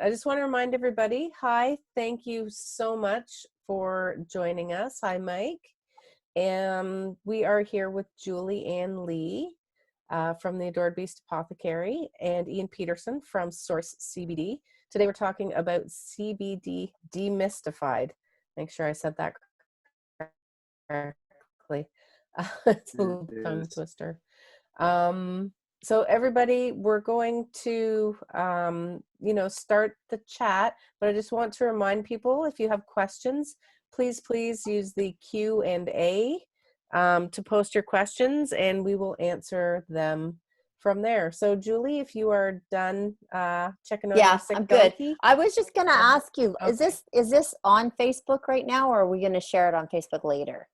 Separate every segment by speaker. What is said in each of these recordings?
Speaker 1: I just want to remind everybody, hi, thank you so much for joining us. Hi, Mike. And we are here with Julie Ann Lee from the Adored Beast Apothecary and Ian Pedersen from Source CBD. Today we're talking about CBD Demystified. Make sure I said that correctly. It's a little tongue twister. So everybody, we're going to, start the chat, but I just want to remind people, if you have questions, please use the Q&A to post your questions, and we will answer them from there. So Julie, if you are done checking out your sick
Speaker 2: I'm
Speaker 1: donkey.
Speaker 2: good. I was just going to ask you,
Speaker 1: Okay.
Speaker 2: is this on Facebook right now, or are we going to share it on Facebook later?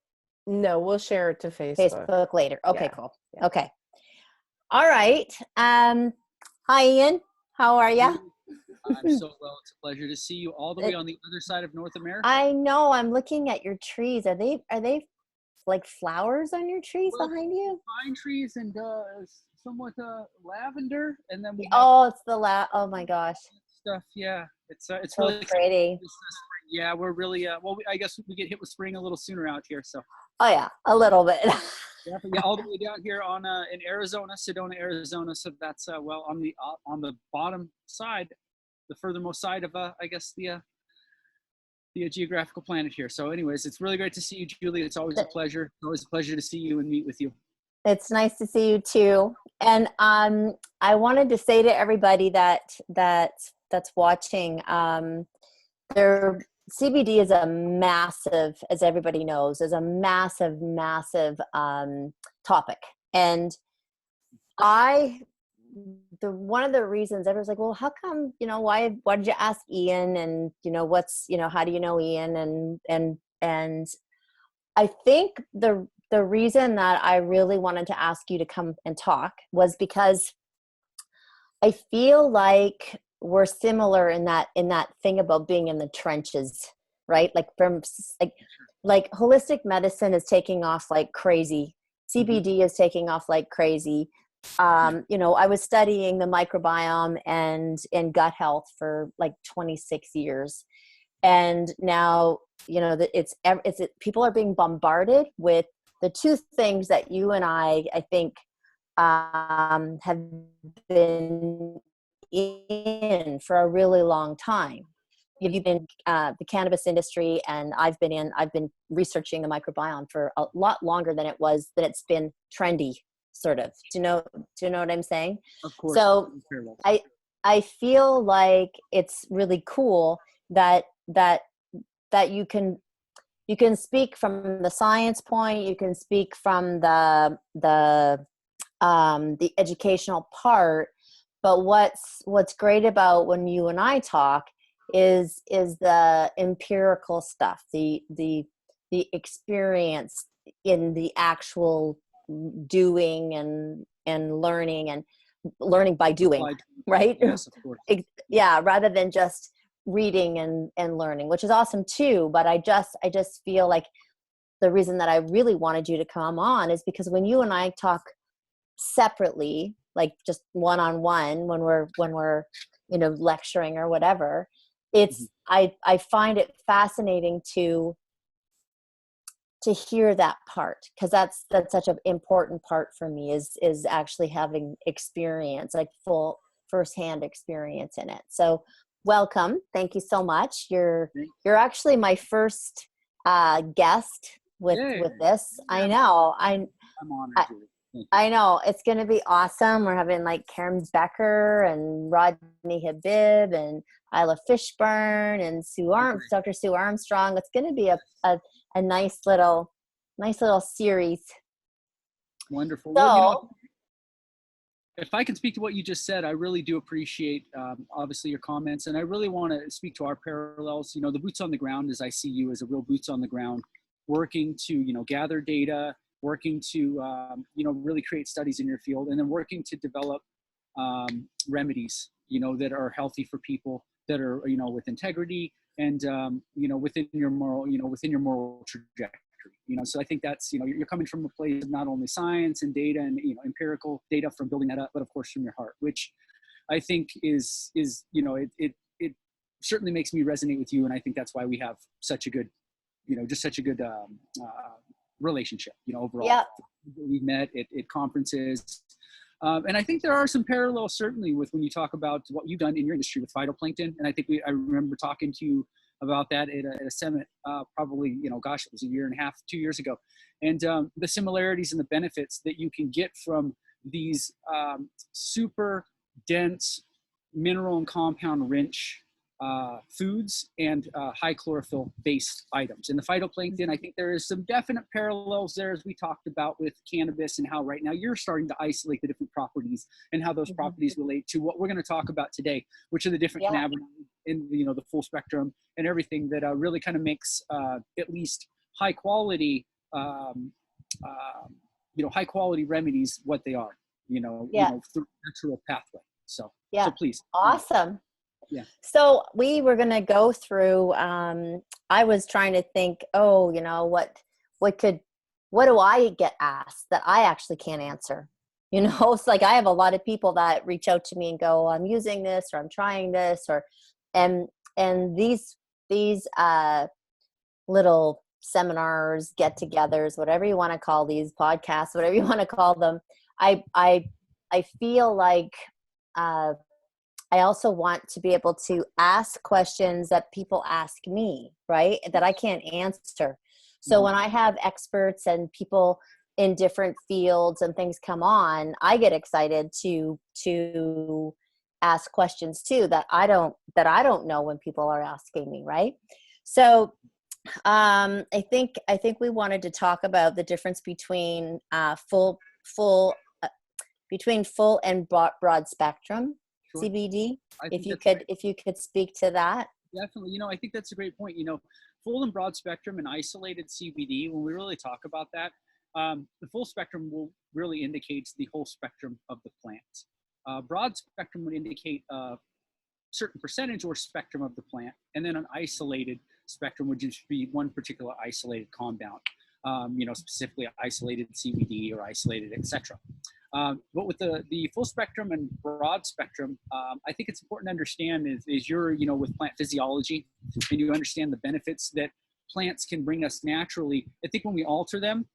Speaker 1: No, we'll share it to Facebook.
Speaker 2: Facebook later. Okay,
Speaker 1: Yeah.
Speaker 2: cool. Yeah. Okay. All right. Hi, Ian. How are you?
Speaker 3: I'm so well. It's a pleasure to see you all the way on the other side of North America.
Speaker 2: I know. I'm looking at your trees. Are they like flowers on your trees behind you?
Speaker 3: Pine trees and somewhat lavender, and then we
Speaker 2: have it's the oh my gosh,
Speaker 3: stuff. Yeah, it's
Speaker 2: so
Speaker 3: really
Speaker 2: pretty.
Speaker 3: Yeah, we're really I guess we get hit with spring a little sooner out here. So.
Speaker 2: Oh yeah, a little bit.
Speaker 3: Yeah, all the way down here on in Arizona, Sedona, Arizona. So that's on the bottom side, the furthermost side of I guess the geographical planet here. So anyways, it's really great to see you, Julie. It's always a pleasure. It's always a pleasure to see you and meet with you.
Speaker 2: It's nice to see you too. And I wanted to say to everybody that's watching, CBD is a massive, as everybody knows, is a massive topic. And one of the reasons everyone's like, well, how come, why did you ask Ian? And, how do you know Ian? And I think the reason that I really wanted to ask you to come and talk was because I feel like we're similar in that thing about being in the trenches, right? Like like holistic medicine is taking off like crazy. CBD is taking off like crazy. I was studying the microbiome and gut health for like 26 years. And now, people are being bombarded with the two things that you and I think, have been in for a really long time. You've been the cannabis industry, and I've been researching the microbiome for a lot longer than it's been trendy, sort of. Do you know what I'm saying?
Speaker 3: Of course.
Speaker 2: So I feel like it's really cool that you can speak from the science point, you can speak from the educational part, but what's great about when you and I talk is the empirical stuff, the experience in the actual doing and learning by doing, right?
Speaker 3: Yes, of course.
Speaker 2: Yeah, rather than just reading and learning, which is awesome too. But I just feel like the reason that I really wanted you to come on is because when you and I talk separately, like just one-on-one, when we're lecturing or whatever, it's I find it fascinating to hear that part, because that's such an important part for me is actually having experience, like full firsthand experience in it. So welcome. Thank you so much. You're actually my first guest with this. I know. I'm honored. I know. It's going to be awesome. We're having like Karen Becker and Rodney Habib and Isla Fishburne and Dr. Sue Armstrong. It's going to be a nice little series.
Speaker 3: Wonderful.
Speaker 2: So,
Speaker 3: well, if I can speak to what you just said, I really do appreciate obviously your comments, and I really want to speak to our parallels. The boots on the ground, as I see you as a real boots on the ground, working to gather data, working to really create studies in your field, and then working to develop remedies that are healthy for people, that are with integrity and within your moral trajectory. So I think that's you're coming from a place of not only science and data and empirical data from building that up, but of course from your heart, which I think is it it certainly makes me resonate with you. And I think that's why we have such a good, just such a good relationship, overall.
Speaker 2: Yeah.
Speaker 3: We've met at conferences. And I think there are some parallels certainly with when you talk about what you've done in your industry with phytoplankton. And I think I remember talking to you about that at a summit, probably, gosh, it was a year and a half, 2 years ago. And the similarities and the benefits that you can get from these super dense, mineral and compound rich foods and high chlorophyll based items. And the phytoplankton, I think there is some definite parallels there, as we talked about with cannabis, and how right now you're starting to isolate the different properties and how those properties relate to what we're going to talk about today, which are the different cannabinoids in the full spectrum and everything that really kind of makes at least high quality high quality remedies what they are, through natural pathway. So please.
Speaker 2: Awesome.
Speaker 3: Yeah.
Speaker 2: So we were going to go through, I was trying to think, what do I get asked that I actually can't answer? It's like I have a lot of people that reach out to me and go, I'm using this, or I'm trying this, and these little seminars, get-togethers, whatever you want to call these podcasts, whatever you want to call them. I feel like, I also want to be able to ask questions that people ask me, right? That I can't answer. So when I have experts and people in different fields and things come on, I get excited to ask questions too that I don't know when people are asking me, right? So I think we wanted to talk about the difference between full and broad spectrum. Sure. CBD, if you could speak to that.
Speaker 3: Definitely. I think that's a great point. Full and broad spectrum and isolated CBD, when we really talk about that, the full spectrum really indicates the whole spectrum of the plant. Broad spectrum would indicate a certain percentage or spectrum of the plant, and then an isolated spectrum would just be one particular isolated compound, specifically isolated CBD or isolated, etc. But with the full spectrum and broad spectrum, I think it's important to understand is you're, with plant physiology, and you understand the benefits that plants can bring us naturally. I think when we alter them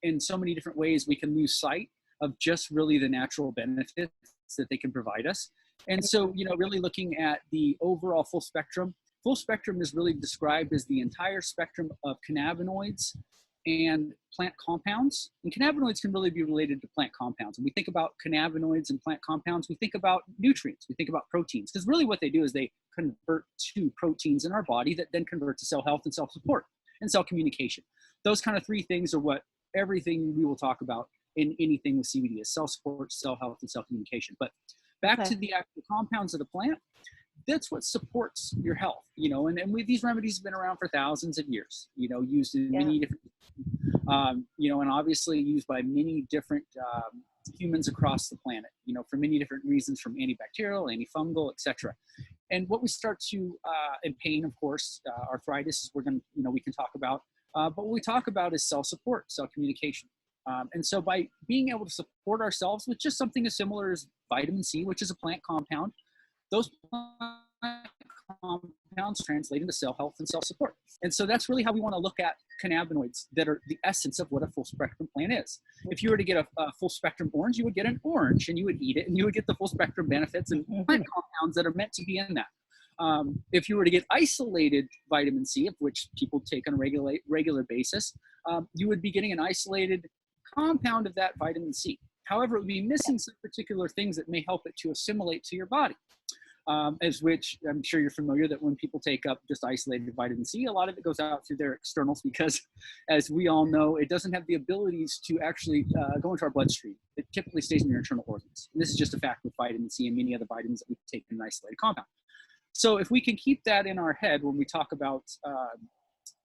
Speaker 3: in so many different ways, we can lose sight of just really the natural benefits that they can provide us. And so, really looking at the overall full spectrum is really described as the entire spectrum of cannabinoids and plant compounds. And cannabinoids can really be related to plant compounds. When we think about cannabinoids and plant compounds, we think about nutrients, we think about proteins, because really what they do is they convert to proteins in our body that then convert to cell health and self-support and cell communication. Those kind of three things are what everything we will talk about in anything with CBD is: cell support, cell health, and cell communication. But back to the actual compounds of the plant, that's what supports your health, and these remedies have been around for thousands of years, used in many different, and obviously used by many different humans across the planet, for many different reasons, from antibacterial, antifungal, etc. And what we start to, and pain, of course, arthritis, we can talk about, but what we talk about is cell support, cell communication. And so by being able to support ourselves with just something as similar as vitamin C, which is a plant compound, those plant compounds translate into cell health and cell support. And so that's really how we want to look at cannabinoids that are the essence of what a full spectrum plant is. If you were to get a full spectrum orange, you would get an orange and you would eat it, and you would get the full spectrum benefits and plant compounds that are meant to be in that. If you were to get isolated vitamin C, of which people take on a regular basis, you would be getting an isolated compound of that vitamin C. However, it would be missing some particular things that may help it to assimilate to your body. As which I'm sure you're familiar that when people take up just isolated vitamin C, a lot of it goes out through their externals because, as we all know, it doesn't have the abilities to actually go into our bloodstream. It typically stays in your internal organs. And this is just a fact with vitamin C and many other vitamins that we take in an isolated compound. So if we can keep that in our head when we talk about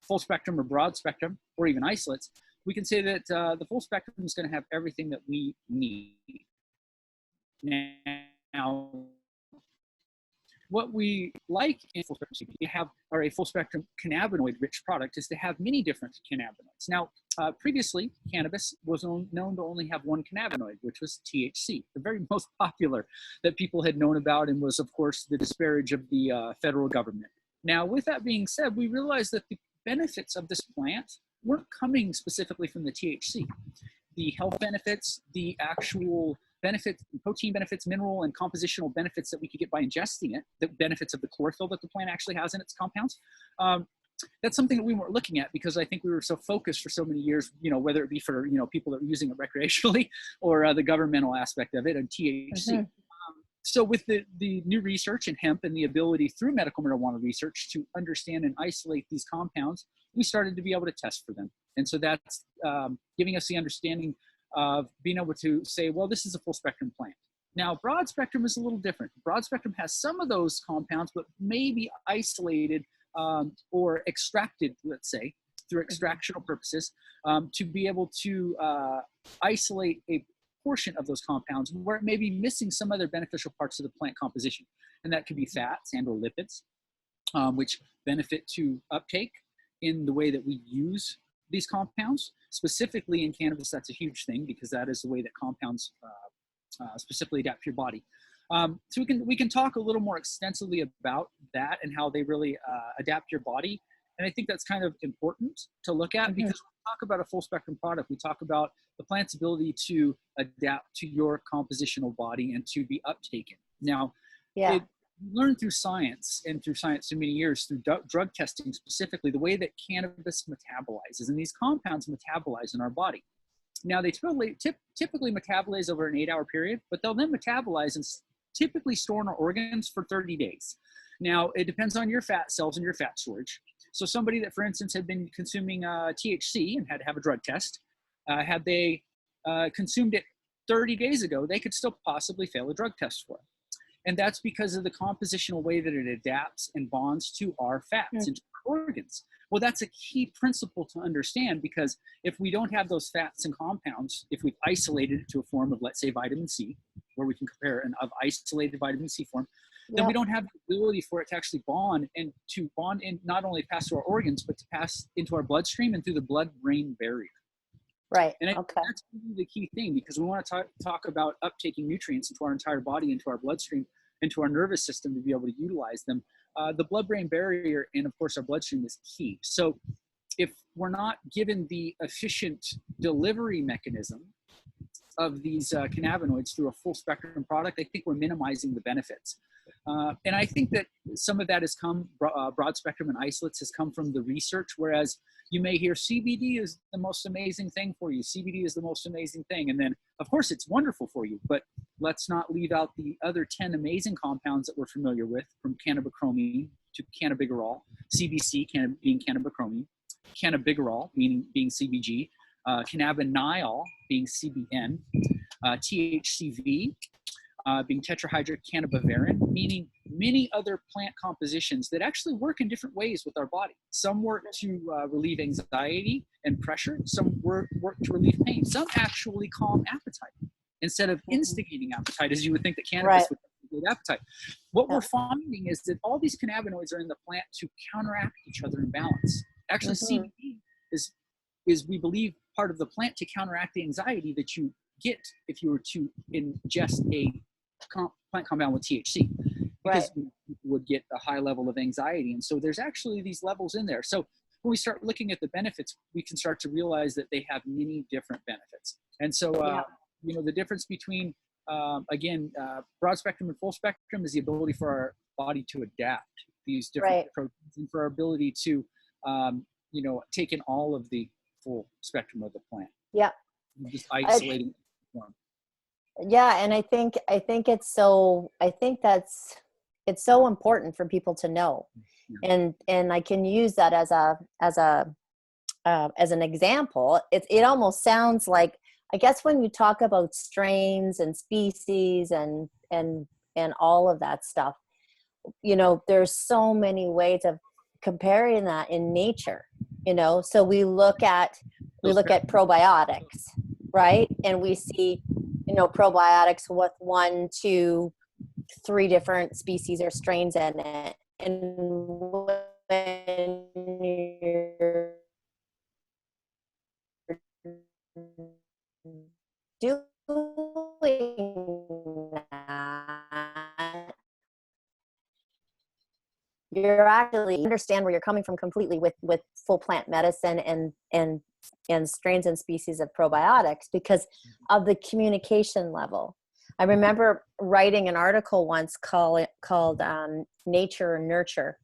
Speaker 3: full spectrum or broad spectrum or even isolates, we can say that the full spectrum is going to have everything that we need. Now, what we like in full spectrum CBD or a full spectrum cannabinoid rich product is to have many different cannabinoids. Now, previously, cannabis was known to only have one cannabinoid, which was THC, the very most popular that people had known about, and was, of course, the disparage of the federal government. Now, with that being said, we realized that the benefits of this plant weren't coming specifically from the THC. The health benefits, the actual benefits, protein benefits, mineral and compositional benefits that we could get by ingesting it, the benefits of the chlorophyll that the plant actually has in its compounds. That's something that we weren't looking at because I think we were so focused for so many years, whether it be for, people that are using it recreationally or the governmental aspect of it and THC. So with the new research in hemp and the ability through medical marijuana research to understand and isolate these compounds, we started to be able to test for them. And so that's giving us the understanding of being able to say, well, this is a full spectrum plant. Now, broad spectrum is a little different. Broad spectrum has some of those compounds, but may be isolated or extracted, let's say, through extractional purposes to be able to isolate a portion of those compounds where it may be missing some other beneficial parts of the plant composition. And that could be fats and or lipids, which benefit to uptake in the way that we use these compounds. Specifically in cannabis, that's a huge thing because that is the way that compounds specifically adapt to your body. So we can talk a little more extensively about that and how they really adapt your body. And I think that's kind of important to look at because when we talk about a full spectrum product, we talk about the plant's ability to adapt to your compositional body and to be uptaken. Now, we learn through science and through science for many years, through drug testing specifically, the way that cannabis metabolizes, and these compounds metabolize in our body. Now, they typically metabolize over an 8-hour period, but they'll then metabolize and typically store in our organs for 30 days. Now, it depends on your fat cells and your fat storage. So somebody that, for instance, had been consuming THC and had to have a drug test, had they consumed it 30 days ago, they could still possibly fail a drug test for it. And that's because of the compositional way that it adapts and bonds to our fats and our organs. Well, that's a key principle to understand because if we don't have those fats and compounds, if we've isolated it to a form of, let's say, vitamin C, where we can compare an isolated vitamin C form, then we don't have the ability for it to actually bond and to bond in not only pass through our organs, but to pass into our bloodstream and through the blood-brain barrier.
Speaker 2: Right.
Speaker 3: And I think that's really the key thing because we want to talk about uptaking nutrients into our entire body, into our bloodstream, into our nervous system to be able to utilize them. The blood-brain barrier and, of course, our bloodstream is key. So if we're not given the efficient delivery mechanism of these cannabinoids through a full spectrum product, I think we're minimizing the benefits. And I think that some of that has come, broad spectrum and isolates has come from the research, whereas you may hear CBD is the most amazing thing for you. CBD is the most amazing thing. And then, of course, it's wonderful for you, but let's not leave out the other 10 amazing compounds that we're familiar with, from cannabichromene to cannabigerol, CBC being cannabichromene, cannabigerol being CBG, cannabinol being CBN, THCV being tetrahydrocannabivarin, meaning many other plant compositions that actually work in different ways with our body. Some work to relieve anxiety and pressure. Some work to relieve pain. Some actually calm appetite instead of instigating appetite, as you would think that cannabis would instigated appetite. What we're finding is that all these cannabinoids are in the plant to counteract each other in balance. Actually, CBD is, we believe, part of the plant to counteract the anxiety that you get if you were to ingest a plant compound with THC, because we would get a high level of anxiety. And so there's actually these levels in there. So when we start looking at the benefits, we can start to realize that they have many different benefits. And so, the difference between, broad spectrum and full spectrum is the ability for our body to adapt these different proteins and for our ability to, take in all of the full spectrum of the plant. Yeah. Just isolating one.
Speaker 2: Yeah, and I think it's so. I think it's so important for people to know, and I can use that as an example. It almost sounds like, I guess, when you talk about strains and species and all of that stuff, there's so many ways of comparing that in nature. So we look at probiotics, right? And we see, probiotics with 1 to 3 different species or strains in it. And when you're doing that, you're actually understand where you're coming from completely with full plant medicine and strains and species of probiotics because of the communication level. I remember writing an article once called Nature or Nurture,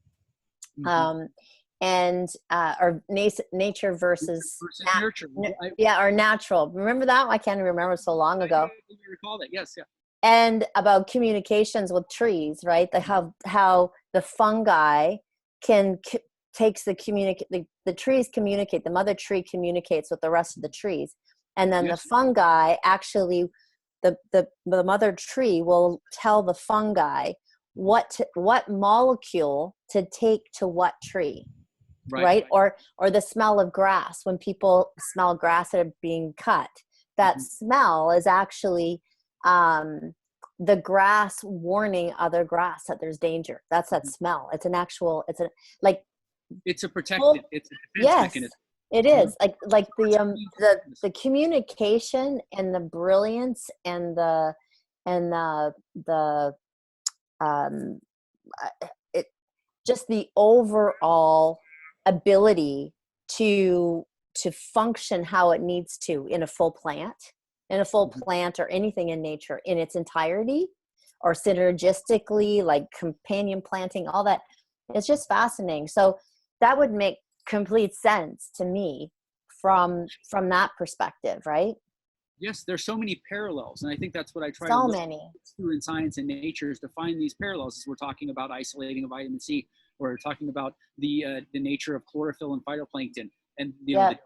Speaker 2: and or nature versus
Speaker 3: nurture.
Speaker 2: or natural. Remember that? I can't remember, so long ago.
Speaker 3: I recall that. Yes, yeah.
Speaker 2: And about communications with trees, right? How the fungi takes the trees communicate. The mother tree communicates with the rest of the trees, and then
Speaker 3: Yes.
Speaker 2: the fungi actually, the mother tree will tell the fungi what molecule to take to what tree, right? Or the smell of grass. When people smell grass that are being cut, that smell is actually the grass warning other grass that there's danger. That's that smell. It's
Speaker 3: it's a protective, it's a defense mechanism.
Speaker 2: It is like the communication and the brilliance and the it just the overall ability to function how it needs to in a full plant or anything in nature in its entirety or synergistically, like companion planting, all that. It's just fascinating. So that would make complete sense to me from that perspective, right?
Speaker 3: Yes, there's so many parallels, and I think that's what I try
Speaker 2: So
Speaker 3: to look
Speaker 2: many
Speaker 3: through in science and nature, is to find these parallels. As we're talking about isolating a vitamin C, or talking about the nature of chlorophyll and phytoplankton, and the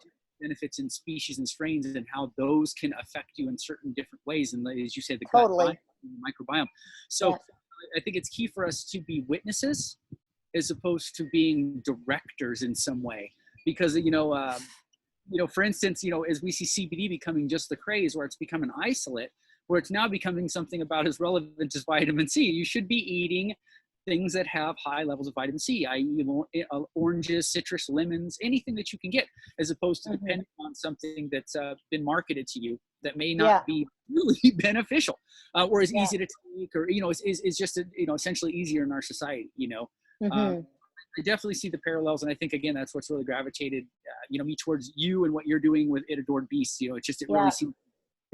Speaker 3: benefits in species and strains, and how those can affect you in certain different ways. And as you said, the gut biome, the microbiome. So I think it's key for us to be witnesses as opposed to being directors in some way, because for instance, as we see CBD becoming just the craze, where it's become an isolate, where it's now becoming something about as relevant as vitamin C. You should be eating things that have high levels of vitamin C, i.e. oranges, citrus, lemons, anything that you can get, as opposed to depending on something that's been marketed to you that may not be really beneficial, or is easy to take, or, is just, essentially easier in our society, I definitely see the parallels, and I think, again, that's what's really gravitated, me towards you and what you're doing with It Adored Beast. Really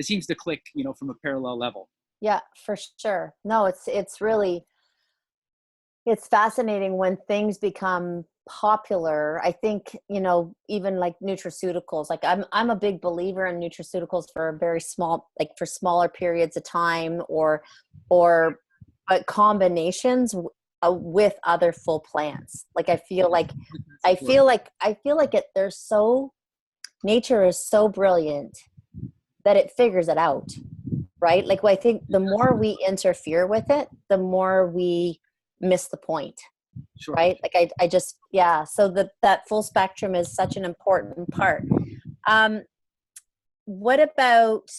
Speaker 3: seems to click, from a parallel level.
Speaker 2: Yeah, for sure. No, it's really, it's fascinating when things become popular. I think, even like nutraceuticals, like I'm a big believer in nutraceuticals for very small, like for smaller periods of time, or combinations with other full plants. Like I feel like nature is so brilliant that it figures it out, right? Like I think the more we interfere with it, the more we miss the point. Sure. Right? Like I just, so that full spectrum is such an important part. What about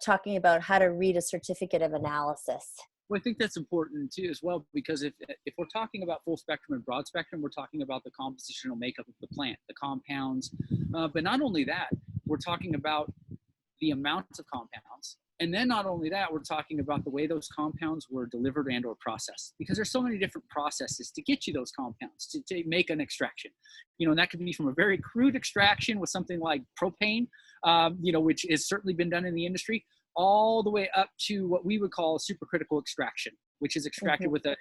Speaker 2: talking about how to read a certificate of analysis?
Speaker 3: Well, I think that's important too as well, because if we're talking about full spectrum and broad spectrum, we're talking about the compositional makeup of the plant, the compounds, but not only that, we're talking about the amounts of compounds. And then not only that, we're talking about the way those compounds were delivered and or processed, because there's so many different processes to get you those compounds, to make an extraction. And that could be from a very crude extraction with something like propane, which has certainly been done in the industry, all the way up to what we would call supercritical extraction, which is extracted with a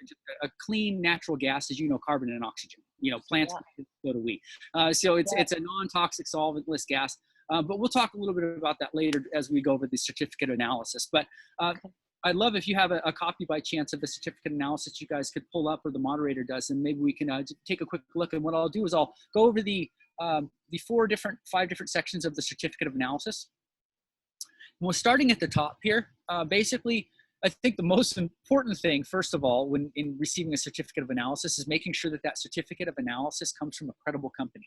Speaker 3: clean natural gas, as carbon and oxygen. Plants, so do we. So it's a non-toxic solventless gas. But we'll talk a little bit about that later as we go over the certificate analysis. But I'd love if you have a copy by chance of the certificate analysis you guys could pull up, or the moderator does, and maybe we can take a quick look. And what I'll do is I'll go over the 5 different sections of the certificate of analysis. And we're starting at the top here. Basically, I think the most important thing, first of all, when in receiving a certificate of analysis, is making sure that certificate of analysis comes from a credible company.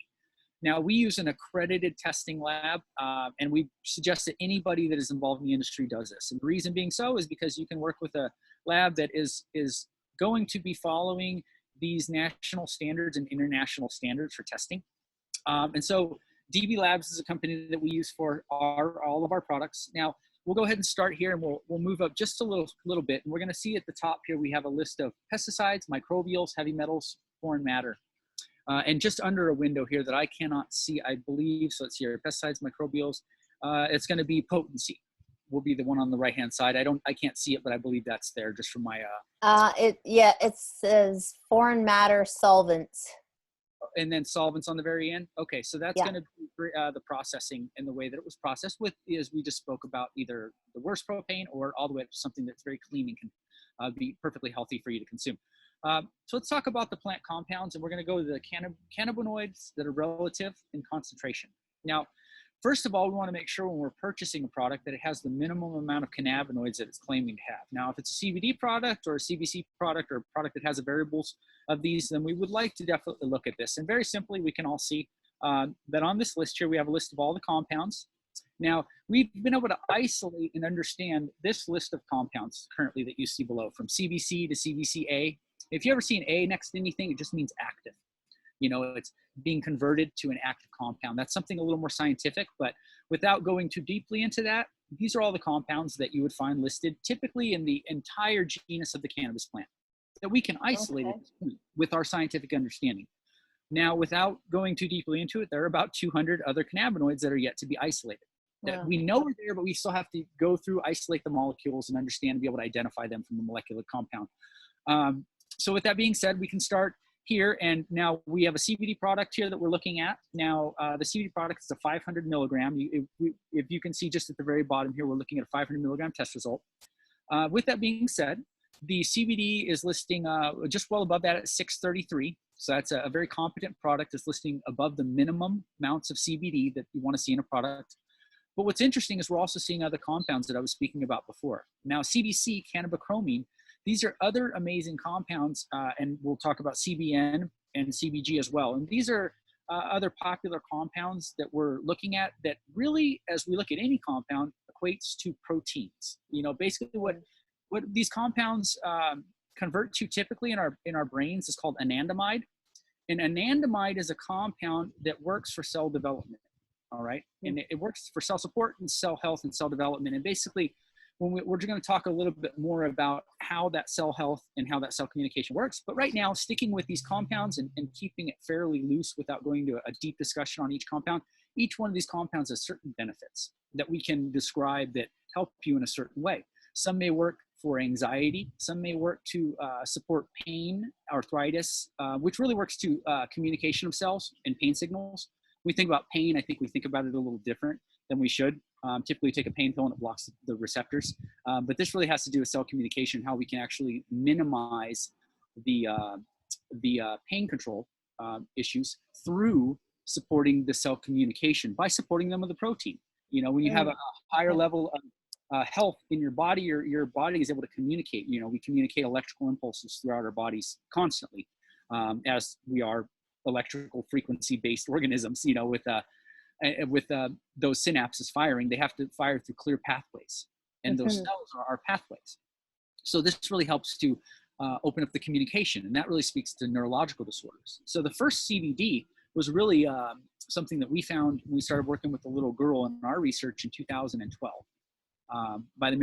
Speaker 3: Now, we use an accredited testing lab, and we suggest that anybody that is involved in the industry does this. And the reason being so is because you can work with a lab that is going to be following these national standards and international standards for testing. And so DB Labs is a company that we use for all of our products. Now, we'll go ahead and start here, and we'll move up just a little bit. And we're going to see at the top here, we have a list of pesticides, microbials, heavy metals, foreign matter. And just under a window here that I cannot see, I believe, so let's see here, pesticides, microbials, it's going to be potency will be the one on the right-hand side. I can't see it, but I believe that's there just from my,
Speaker 2: it says foreign matter solvents.
Speaker 3: And then solvents on the very end. Okay, so that's going to be the processing and the way that it was processed with, is we just spoke about either the worst propane or all the way up to something that's very clean and can be perfectly healthy for you to consume. So let's talk about the plant compounds, and we're going to go to the cannabinoids that are relative in concentration. Now, first of all, we want to make sure when we're purchasing a product that it has the minimum amount of cannabinoids that it's claiming to have. Now, if it's a CBD product or a CBC product or a product that has the variables of these, then we would like to definitely look at this. And very simply, we can all see that on this list here, we have a list of all the compounds. Now, we've been able to isolate and understand this list of compounds currently that you see below, from CBC to CBCA. If you ever see an A next to anything, it just means active. You know, it's being converted to an active compound. That's something a little more scientific, but without going too deeply into that, these are all the compounds that you would find listed typically in the entire genus of the cannabis plant that we can isolate at this point with our scientific understanding. Now, without going too deeply into it, there are about 200 other cannabinoids that are yet to be isolated. That we know are there, but we still have to go through, isolate the molecules and understand and be able to identify them from the molecular compound. So with that being said, we can start here, and now we have a CBD product here that we're looking at. Now, the CBD product is a 500 milligram. If you can see just at the very bottom here, we're looking at a 500 milligram test result. With that being said, the CBD is listing just well above that at 633. So that's a very competent product. It's listing above the minimum amounts of CBD that you want to see in a product. But what's interesting is we're also seeing other compounds that I was speaking about before. Now, CBC, cannabichromene, these are other amazing compounds, and we'll talk about CBN and CBG as well. And these are other popular compounds that we're looking at that really, as we look at any compound, equates to proteins. You know, basically what these compounds convert to typically in our brains is called anandamide. And anandamide is a compound that works for cell development, all right? And it works for cell support and cell health and cell development. And basically, we're going to talk a little bit more about how that cell health and how that cell communication works. But right now, sticking with these compounds and keeping it fairly loose without going to a deep discussion on each compound, each one of these compounds has certain benefits that we can describe that help you in a certain way. Some may work for anxiety. Some may work to support pain, arthritis, which really works to communication of cells and pain signals. When we think about pain, I think we think about it a little different than we should. Typically, we take a pain pill and it blocks the receptors. But this really has to do with cell communication, how we can actually minimize the pain control issues through supporting the cell communication by supporting them with a protein. You know, when you have a higher level of health in your body, your body is able to communicate. You know, we communicate electrical impulses throughout our bodies constantly, as we are electrical frequency-based organisms. You know, with those synapses firing, they have to fire through clear pathways, and those cells are pathways. So this really helps to open up the communication, and that really speaks to neurological disorders. So the first CBD was really something that we found when we started working with a little girl in our research in 2012 by the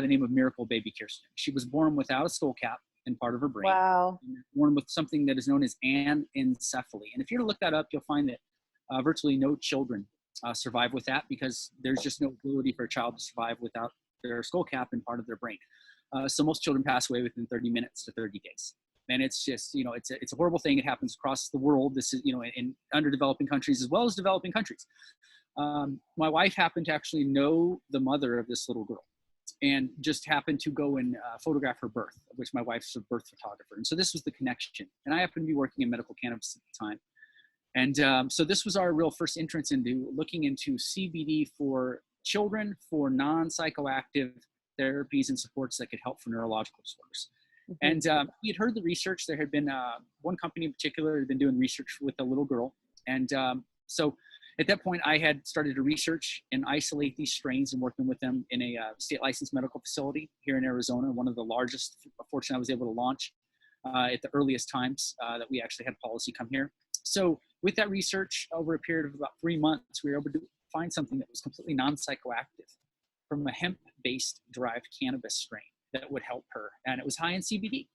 Speaker 3: name of Miracle Baby Kirsten. She was born without a skull cap in part of her brain.
Speaker 2: Wow.
Speaker 3: Born with something that is known as anencephaly. And if you were to look that up, you'll find that virtually no children survive with that, because there's just no ability for a child to survive without their skull cap in part of their brain. So most children pass away within 30 minutes to 30 days. And it's just, you know, it's a horrible thing. It happens across the world. This is, you know, in underdeveloping countries as well as developing countries. My wife happened to actually know the mother of this little girl, and just happened to go and photograph her birth, which my wife's a birth photographer. And so this was the connection. And I happened to be working in medical cannabis at the time. And so this was our real first entrance into looking into CBD for children, for non-psychoactive therapies and supports that could help for neurological disorders. And we had heard the research. There had been one company in particular that had been doing research with a little girl. And so at that point, I had started to research and isolate these strains and working with them in a state licensed medical facility here in Arizona, one of the largest. Fortunately, I was able to launch at the earliest times that we actually had policy come here. So with that research, over a period of about 3 months, we were able to find something that was completely non-psychoactive from a hemp-based derived cannabis strain that would help her. And it was high in CBD.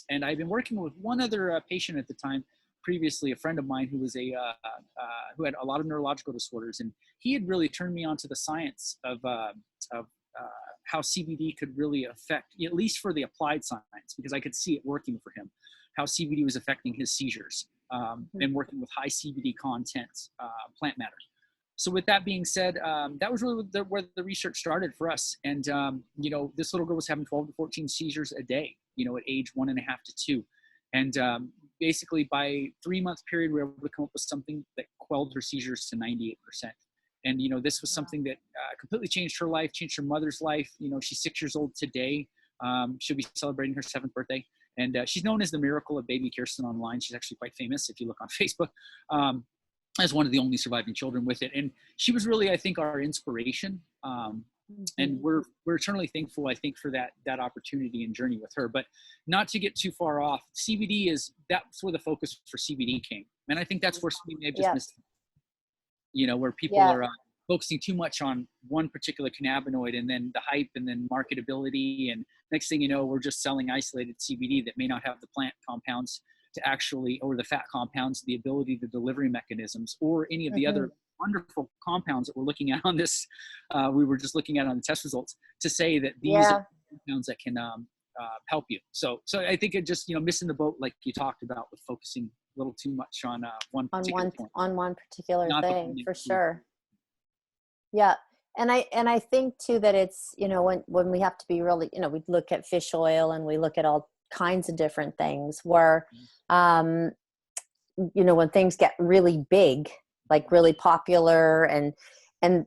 Speaker 3: And I've been working with one other patient at the time, previously a friend of mine who was who had a lot of neurological disorders, and he had really turned me on to the science of how CBD could really affect, at least for the applied science, because I could see it working for him, how CBD was affecting his seizures and working with high CBD content plant matter. So with that being said, that was really where the research started for us. And, you know, this little girl was having 12 to 14 seizures a day, you know, at age 1.5 to 2. And basically by 3-month period, we were able to come up with something that quelled her seizures to 98%. And, you know, this was something that completely changed her life, changed her mother's life. You know, she's 6 years old today. She'll be celebrating her 7th birthday. And she's known as the Miracle of Baby Kirsten online. She's actually quite famous if you look on Facebook. As one of the only surviving children with it. And she was really, I think, our inspiration. And we're eternally thankful, I think, for that opportunity and journey with her. But not to get too far off, CBD that's where the focus for CBD came. And I think that's where we may have just missed, you know, where people are focusing too much on one particular cannabinoid and then the hype and then marketability. And next thing you know, we're just selling isolated CBD that may not have the plant compounds to actually, or the fat compounds, the ability, the delivery mechanisms, or any of the other wonderful compounds that we're looking at on this, we were just looking at on the test results, to say that these are compounds that can help you. So I think it just, you know, missing the boat, like you talked about, with focusing a little too much on one particular point.
Speaker 2: On one particular thing, for sure. Yeah. And I think too that it's, you know, when we have to be really, you know, we look at fish oil and we look at all kinds of different things where, you know, when things get really big, like really popular and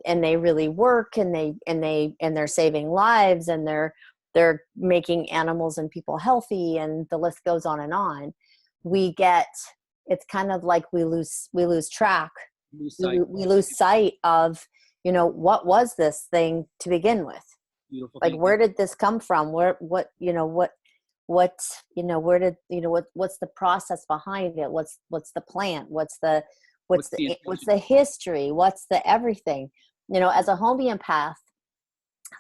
Speaker 2: they really work and they're saving lives and they're making animals and people healthy, and the list goes on and on, it's kind of like we lose track. We lose sight of, you know, what was this thing to begin with? Beautiful. Like, where did this come from? What's the process behind it? What's the plant? What's the history? What's the everything? You know, as a homeopath,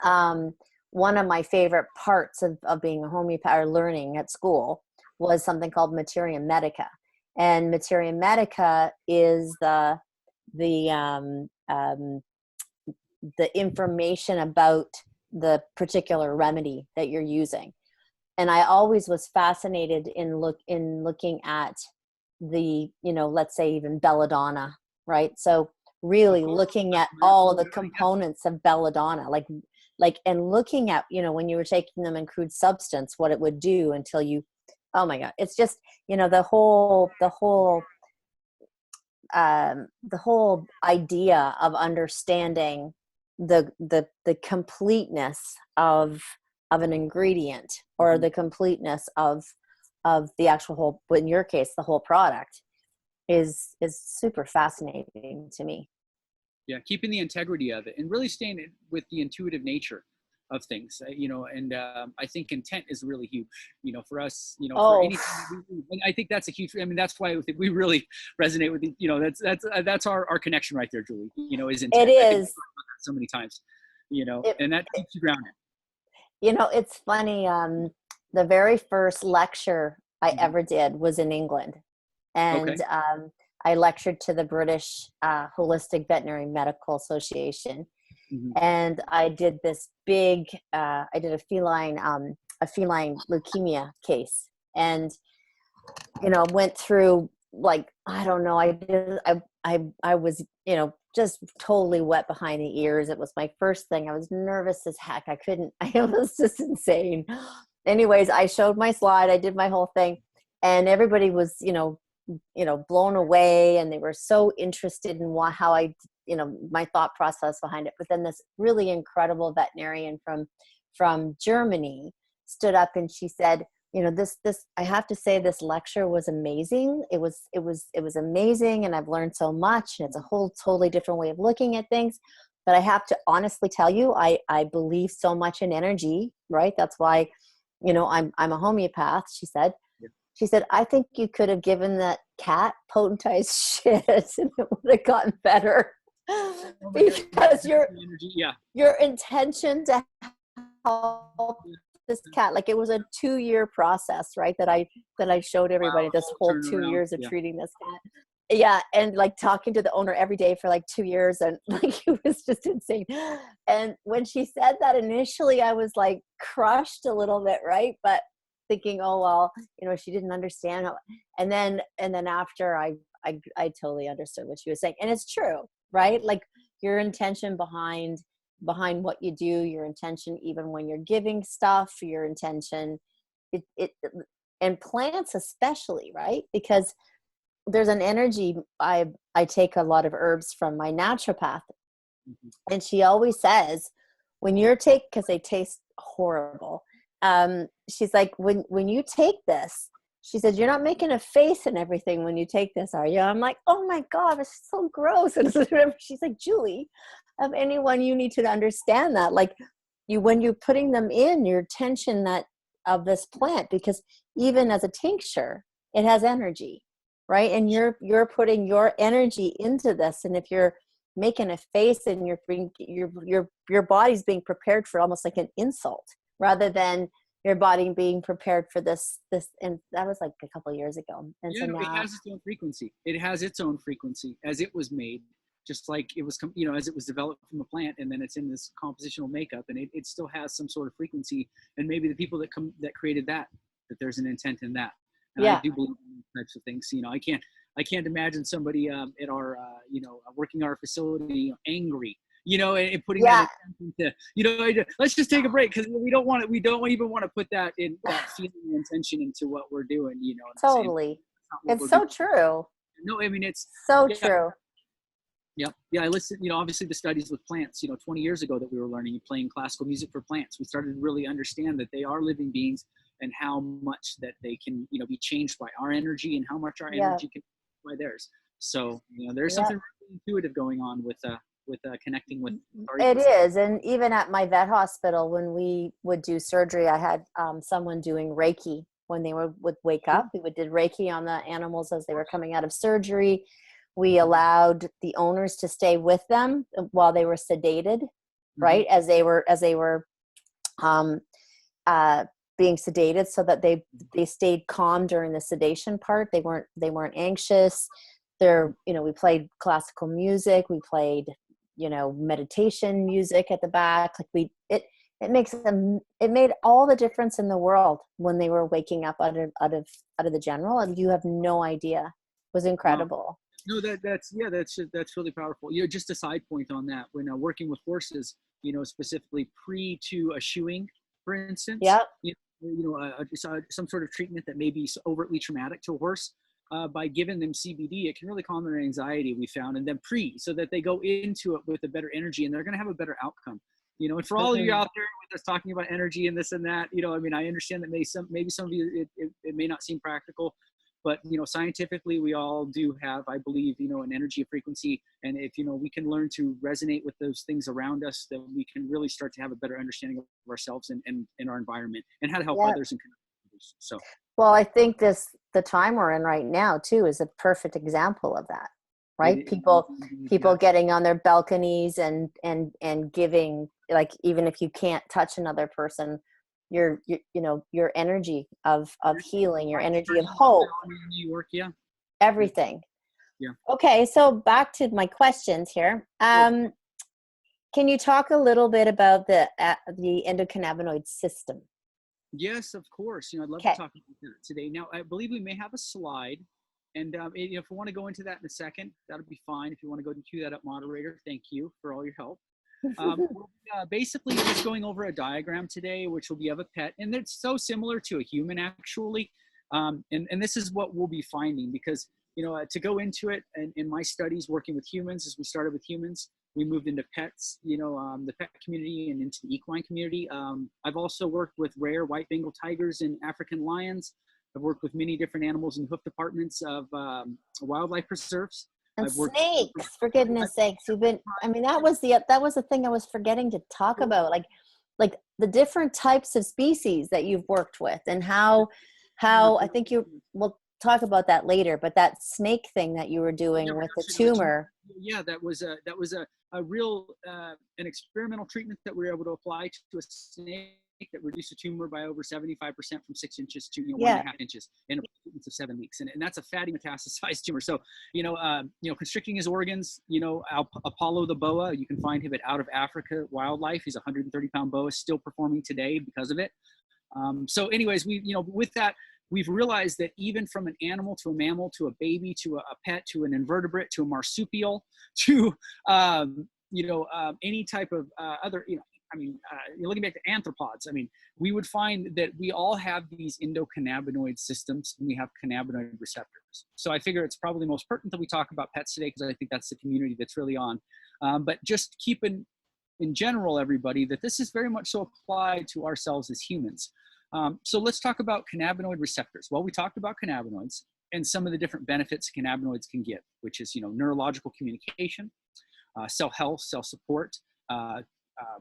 Speaker 2: one of my favorite parts of being a homeopath or learning at school was something called Materia Medica. And Materia Medica is the information about the particular remedy that you're using. And I always was fascinated in looking at the, you know, let's say even belladonna, right? So really looking at all of the components of belladonna, like, and looking at, you know, when you were taking them in crude substance, what it would do until you, oh my God, it's just, you know, the whole idea of understanding the completeness of an ingredient, or the completeness of the actual whole, in your case, the whole product is super fascinating to me.
Speaker 3: Yeah, keeping the integrity of it and really staying with the intuitive nature of things, you know, and I think intent is really huge, you know, for us, you know, for anything. And I think that's a huge, I mean, that's why we really resonate with, you know, that's our connection right there, Julie, you know, is intent.
Speaker 2: It is.
Speaker 3: So many times, you know, and that keeps you grounded.
Speaker 2: You know, it's funny. The very first lecture I ever did was in England, and I lectured to the British Holistic Veterinary Medical Association, and I did this big. I did a feline leukemia case, and you know, went through, like, I don't know. I was, you know, just totally wet behind the ears. It was my first thing. I was nervous as heck. It was just insane. Anyways, I showed my slide. I did my whole thing, and everybody was, you know, blown away, and they were so interested in how I, you know, my thought process behind it. But then this really incredible veterinarian from Germany stood up and she said, you know, this I have to say, this lecture was amazing. It was amazing, and I've learned so much, and it's a whole totally different way of looking at things. But I have to honestly tell you, I believe so much in energy, right? That's why, you know, I'm a homeopath. She said, I think you could have given that cat potentized shit and it would have gotten better.
Speaker 3: Oh my God.
Speaker 2: Because
Speaker 3: Energy, yeah.
Speaker 2: your intention to help this cat, like, it was a 2-year process, right? That I showed everybody,
Speaker 3: Wow,
Speaker 2: this whole 2
Speaker 3: turnaround.
Speaker 2: years of
Speaker 3: Yeah.
Speaker 2: treating this cat. Yeah. And like talking to the owner every day for like 2 years, and like, it was just insane. And when she said that initially, I was like crushed a little bit, right? But thinking, oh well, you know, she didn't understand how, and then after I totally understood what she was saying. And it's true, right? Like, your intention behind what you do, your intention even when you're giving stuff, your intention, it and plants especially, right? Because there's an energy. I take a lot of herbs from my naturopath, and she always says, when you're because they taste horrible, she's like, when you take this, she said, you're not making a face and everything when you take this, are you? I'm like, oh my God, it's so gross. And she's like, Julie, of anyone, you need to understand that, like, when you're putting them in, your tension that of this plant, because even as a tincture, it has energy, right? And you're putting your energy into this, and if you're making a face and your body's being prepared for almost like an insult, rather than your body being prepared for this. And that was like a couple of years ago. And
Speaker 3: Yeah,
Speaker 2: so
Speaker 3: no, it
Speaker 2: now
Speaker 3: has its own frequency. It has its own frequency as it was made, just like it was, you know, as it was developed from a plant, and then it's in this compositional makeup, and it still has some sort of frequency. And maybe the people that created that there's an intent in that. And I
Speaker 2: yeah,
Speaker 3: do believe in these types of things. You know, I can't imagine somebody at our, you know, working our facility, you know, angry, you know, and putting
Speaker 2: yeah,
Speaker 3: that into, you know, let's just take a break, because we don't want it. We don't even want to put that in, that feeling and intention into what we're doing, you know. And
Speaker 2: totally.
Speaker 3: that's not what
Speaker 2: It's
Speaker 3: we're
Speaker 2: so
Speaker 3: doing.
Speaker 2: true.
Speaker 3: No, I mean, it's,
Speaker 2: So
Speaker 3: yeah,
Speaker 2: true.
Speaker 3: yeah. I listened, you know, obviously the studies with plants, you know, 20 years ago that we were learning, playing classical music for plants, we started to really understand that they are living beings, and how much that they can, you know, be changed by our energy, and how much our
Speaker 2: Yeah.
Speaker 3: energy can be by theirs. So, you know, there's
Speaker 2: Yeah.
Speaker 3: something really intuitive going on with connecting with our
Speaker 2: It
Speaker 3: ecosystem.
Speaker 2: is. And even at my vet hospital, when we would do surgery, I had someone doing Reiki when they would wake up. We did Reiki on the animals as they were coming out of surgery. We allowed the owners to stay with them while they were sedated, right? As they were um, being sedated, so that they stayed calm during the sedation part. They weren't anxious. You know, we played classical music. We played, you know, meditation music at the back. Like it made all the difference in the world when they were waking up out of the general, and you have no idea. It was incredible.
Speaker 3: No, that's really powerful. You know, just a side point on that, when working with horses, you know, specifically to a shoeing, for instance,
Speaker 2: Yeah.
Speaker 3: some sort of treatment that may be overtly traumatic to a horse, by giving them CBD, it can really calm their anxiety, we found, and then so that they go into it with a better energy, and they're going to have a better outcome. You know, and for all of you out there with us talking about energy and this and that, you know, I mean, I understand that maybe some of you, it may not seem practical, but, you know, scientifically, we all do have, I believe, you know, an energy frequency. And if, you know, we can learn to resonate with those things around us, then we can really start to have a better understanding of ourselves and our environment, and how to help
Speaker 2: Yeah.
Speaker 3: others and connect with others. So,
Speaker 2: Well, I think the time we're in right now too is a perfect example of that, right? People getting on their balconies and giving, like, even if you can't touch another person, your you know, your energy of healing, your energy of hope,
Speaker 3: New York, yeah.
Speaker 2: everything.
Speaker 3: Yeah.
Speaker 2: Okay, so back to my questions here. Can you talk a little bit about the endocannabinoid system?
Speaker 3: Yes, of course. You know, I'd love
Speaker 2: Okay.
Speaker 3: to talk about that today. Now, I believe we may have a slide, and you know, if we want to go into that in a second, that'll be fine. If you want to go and cue that up, moderator, thank you for all your help. We're basically just going over a diagram today, which will be of a pet, and it's so similar to a human, actually. And this is what we'll be finding, because, you know, to go into it, and in my studies working with humans, as we started with humans, We moved into pets, the pet community and into the equine community. I've also worked with rare white Bengal tigers and African lions. I've worked with many different animals in hoof departments of wildlife preserves.
Speaker 2: And
Speaker 3: I've worked
Speaker 2: snakes, for goodness sakes. I mean, that was the thing I was forgetting to talk about. Like the different types of species that you've worked with, and how I think we'll talk about that later, but that snake thing that you were doing with the tumor.
Speaker 3: Yeah, that was a real an experimental treatment that we were able to apply to a snake that reduced the tumor by over 75% from 6 inches to 1.5 inches in a treatment of 7 weeks, and that's a fatty metastasized tumor. So constricting his organs. Apollo the boa, you can find him at Out of Africa Wildlife. He's a 130-pound boa, still performing today because of it. So anyways, with that, we've realized that even from an animal to a mammal to a baby to a pet to an invertebrate to a marsupial to any type of other, you're looking back to arthropods. We would find that we all have these endocannabinoid systems, and we have cannabinoid receptors. So I figure it's probably most pertinent that we talk about pets today, because I think that's the community that's really on. But just keep in general, everybody, that this is very much so applied to ourselves as humans. So let's talk about cannabinoid receptors. Well, we talked about cannabinoids and some of the different benefits cannabinoids can give, which is, neurological communication, cell health, cell support,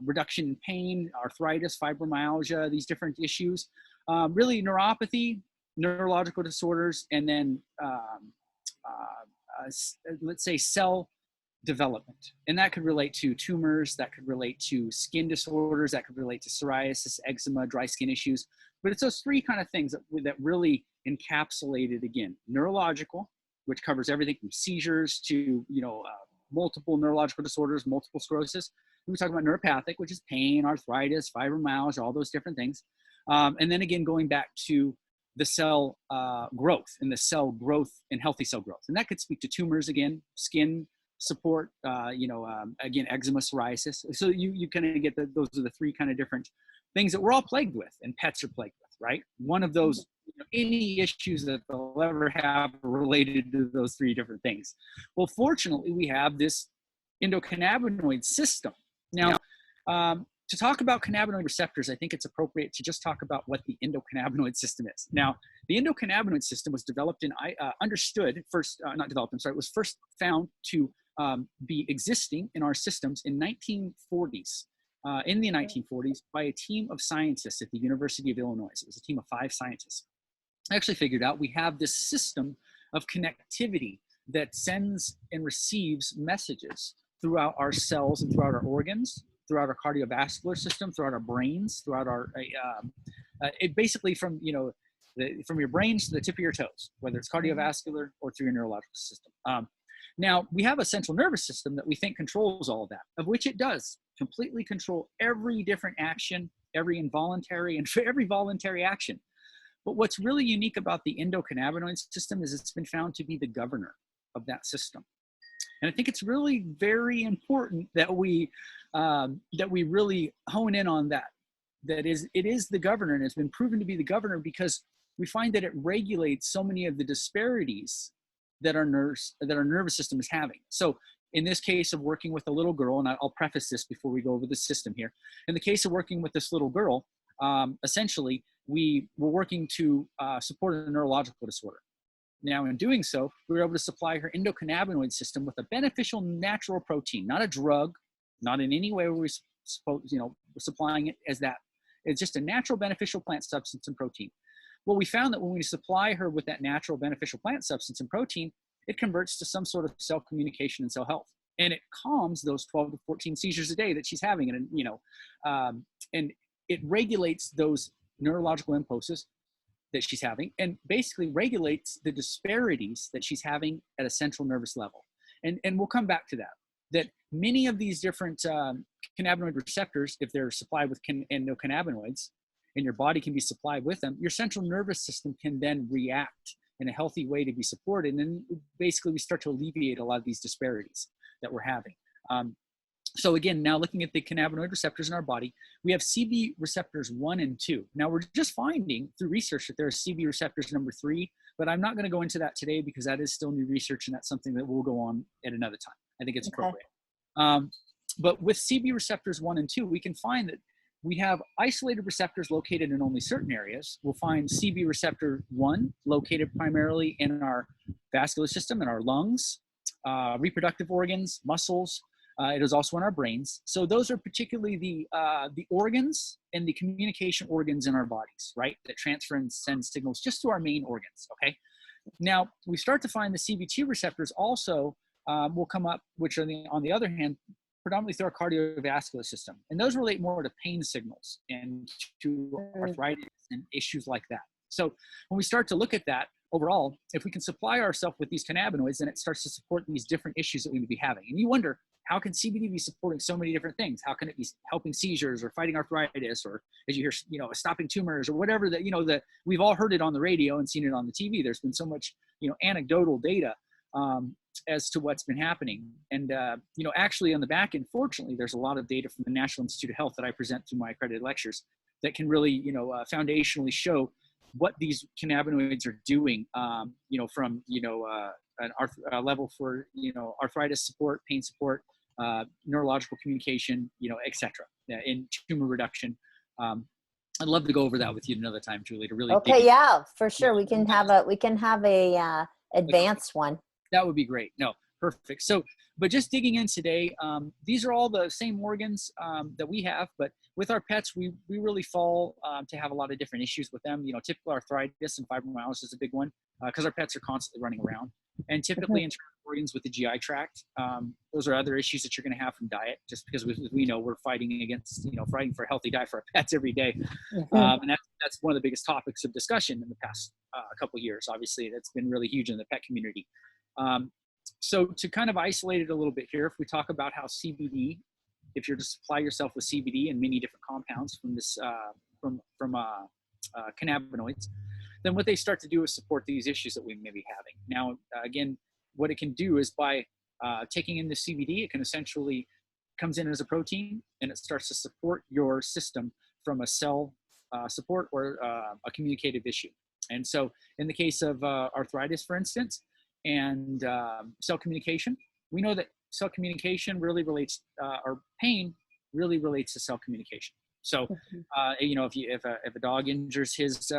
Speaker 3: reduction in pain, arthritis, fibromyalgia, these different issues, really neuropathy, neurological disorders, and then let's say cell development. And that could relate to tumors, that could relate to skin disorders, that could relate to psoriasis, eczema, dry skin issues. But it's those three kind of things that really encapsulate it again. Neurological, which covers everything from seizures to, multiple neurological disorders, multiple sclerosis. We talk about neuropathic, which is pain, arthritis, fibromyalgia, all those different things. And then again, going back to the cell growth and the cell growth and healthy cell growth. And that could speak to tumors again, skin support, again, eczema, psoriasis. So you kind of get those are the three kind of different things that we're all plagued with, and pets are plagued with, right? One of those, any issues that they'll ever have related to those three different things. Well, fortunately, we have this endocannabinoid system. Now, to talk about cannabinoid receptors, I think it's appropriate to just talk about what the endocannabinoid system is. Now, the endocannabinoid system was developed and was first found to be existing in our systems in 1940s, in the 1940s by a team of scientists at the University of Illinois. It was a team of 5 scientists. I actually figured out we have this system of connectivity that sends and receives messages throughout our cells and throughout our organs, throughout our cardiovascular system, throughout our brains, throughout our, it basically from your brains to the tip of your toes, whether it's cardiovascular or through your neurological system. Now, we have a central nervous system that we think controls all of that, of which it does completely control every different action, every involuntary and every voluntary action. But what's really unique about the endocannabinoid system is it's been found to be the governor of that system. And I think it's really very important that we really hone in on that. That is, it is the governor, and it's been proven to be the governor because we find that it regulates so many of the disparities that our nervous system is having. So in this case of working with a little girl, and I'll preface this before we go over the system here. In the case of working with this little girl, essentially we were working to support a neurological disorder. Now, in doing so, we were able to supply her endocannabinoid system with a beneficial natural protein, not a drug, not in any way were we supplying it as that. It's just a natural beneficial plant substance and protein. Well, we found that when we supply her with that natural beneficial plant substance and protein, it converts to some sort of cell communication and cell health. And it calms those 12 to 14 seizures a day that she's having. And it regulates those neurological impulses that she's having, and basically regulates the disparities that she's having at a central nervous level. And we'll come back to that many of these different cannabinoid receptors, if they're supplied with endocannabinoids, and your body can be supplied with them, your central nervous system can then react in a healthy way to be supported. And then basically we start to alleviate a lot of these disparities that we're having. So again, now looking at the cannabinoid receptors in our body, we have CB receptors 1 and 2. Now we're just finding through research that there's CB receptors number 3, but I'm not going to go into that today because that is still new research and that's something that we'll go on at another time. I think it's appropriate. But with CB receptors 1 and 2, we can find that we have isolated receptors located in only certain areas. We'll find CB receptor 1 located primarily in our vascular system, in our lungs, reproductive organs, muscles. It is also in our brains. So those are particularly the organs and the communication organs in our bodies, right? That transfer and send signals just to our main organs, okay? Now, we start to find the CB2 receptors also will come up, which are on the other hand, predominantly through our cardiovascular system. And those relate more to pain signals and to arthritis and issues like that. So when we start to look at that overall, if we can supply ourselves with these cannabinoids, then it starts to support these different issues that we would be having. And you wonder, how can CBD be supporting so many different things? How can it be helping seizures or fighting arthritis, or as you hear, stopping tumors or whatever that, that we've all heard it on the radio and seen it on the TV. There's been so much, anecdotal data as to what's been happening. And, actually on the back end, fortunately, there's a lot of data from the National Institute of Health that I present through my accredited lectures that can really, foundationally show what these cannabinoids are doing, from, an level for, arthritis support, pain support, neurological communication, et cetera, in tumor reduction. I'd love to go over that with you another time, Julie, to really.
Speaker 2: Okay. Yeah, for sure. We can have a advanced one.
Speaker 3: That would be great. No, perfect. So, but just digging in today, these are all the same organs that we have, but with our pets, we really fall to have a lot of different issues with them. Typical arthritis and fibromyalgia is a big one because our pets are constantly running around. And typically internal organs with the GI tract, those are other issues that you're going to have from diet, just because we know we're fighting against, fighting for a healthy diet for our pets every day. And that's one of the biggest topics of discussion in the past couple of years. Obviously, that's been really huge in the pet community. So to kind of isolate it a little bit here, if we talk about how CBD, if you're to supply yourself with CBD and many different compounds from this, from cannabinoids, then what they start to do is support these issues that we may be having. Now, again, what it can do is by taking in the CBD, it can essentially comes in as a protein and it starts to support your system from a cell support or a communicative issue. And so in the case of arthritis, for instance, and cell communication, we know that cell communication really relates, or pain really relates to cell communication. So, if a dog injures his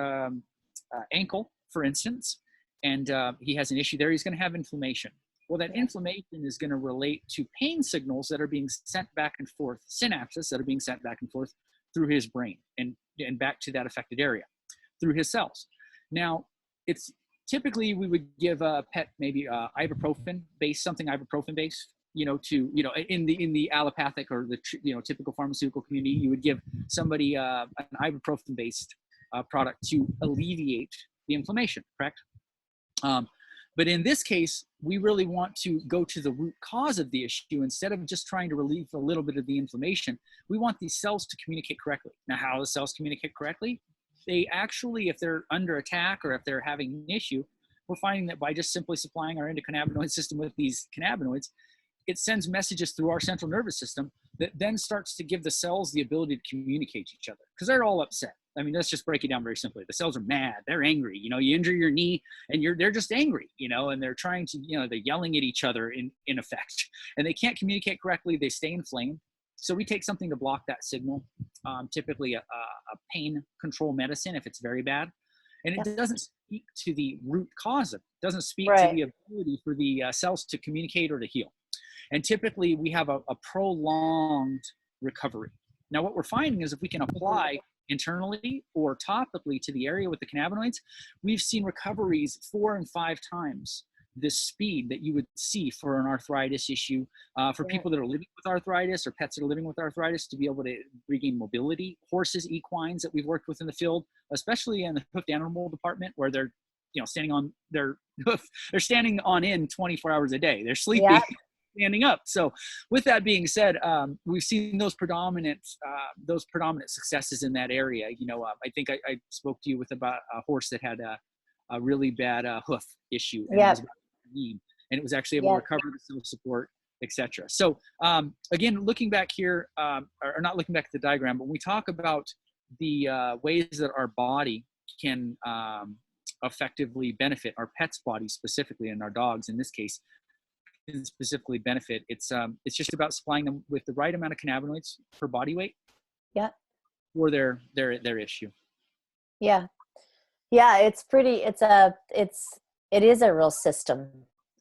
Speaker 3: ankle, for instance, and he has an issue there, he's going to have inflammation. Well, that inflammation is going to relate to pain signals that are being sent back and forth, synapses that are being sent back and forth through his brain and back to that affected area through his cells. Now, it's typically we would give a pet maybe ibuprofen-based, something ibuprofen-based, in the allopathic or the typical pharmaceutical community, you would give somebody an ibuprofen-based product to alleviate the inflammation, correct? But in this case, we really want to go to the root cause of the issue. Instead of just trying to relieve a little bit of the inflammation, we want these cells to communicate correctly. Now, how do the cells communicate correctly? They actually, if they're under attack or if they're having an issue, we're finding that by just simply supplying our endocannabinoid system with these cannabinoids, it sends messages through our central nervous system that then starts to give the cells the ability to communicate to each other because they're all upset. I mean, let's just break it down very simply. The cells are mad. They're angry. You injure your knee and they're just angry, and they're trying to, they're yelling at each other in effect, and they can't communicate correctly. They stay inflamed. So we take something to block that signal, typically a pain control medicine if it's very bad. And it doesn't speak to the root cause of it. It doesn't speak to the ability for the cells to communicate or to heal. And typically we have a prolonged recovery. Now what we're finding is if we can apply internally or topically to the area with the cannabinoids, we've seen recoveries 4 and 5 times the speed that you would see for an arthritis issue, for people that are living with arthritis or pets that are living with arthritis to be able to regain mobility. Horses, equines that we've worked with in the field, especially in the hoofed animal department where they're standing on their hoof, they're standing on end 24 hours a day. They're sleeping. Standing up. So with that being said, we've seen those predominant successes in that area. I think I spoke to you with about a horse that had a really bad hoof issue and it was actually able to recover the cell support, etc. So again, looking back here, or not looking back at the diagram, but when we talk about the ways that our body can effectively benefit our pets' bodies specifically, and our dogs in this case, can specifically benefit. It's just about supplying them with the right amount of cannabinoids per body weight.
Speaker 2: Yeah.
Speaker 3: For their issue.
Speaker 2: Yeah. Yeah. It is a real system.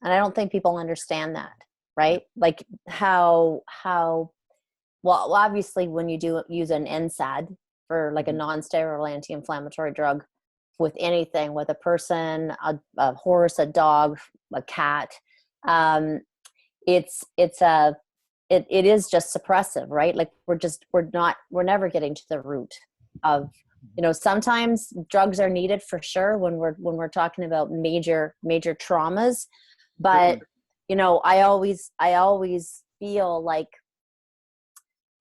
Speaker 2: And I don't think people understand that, right? Like how, well, obviously when you do use an NSAID for like a non-steroidal anti-inflammatory drug with anything, with a person, a horse, a dog, a cat, it is just suppressive, right? Like we're never getting to the root of, sometimes drugs are needed for sure when we're talking about major traumas, but I always feel like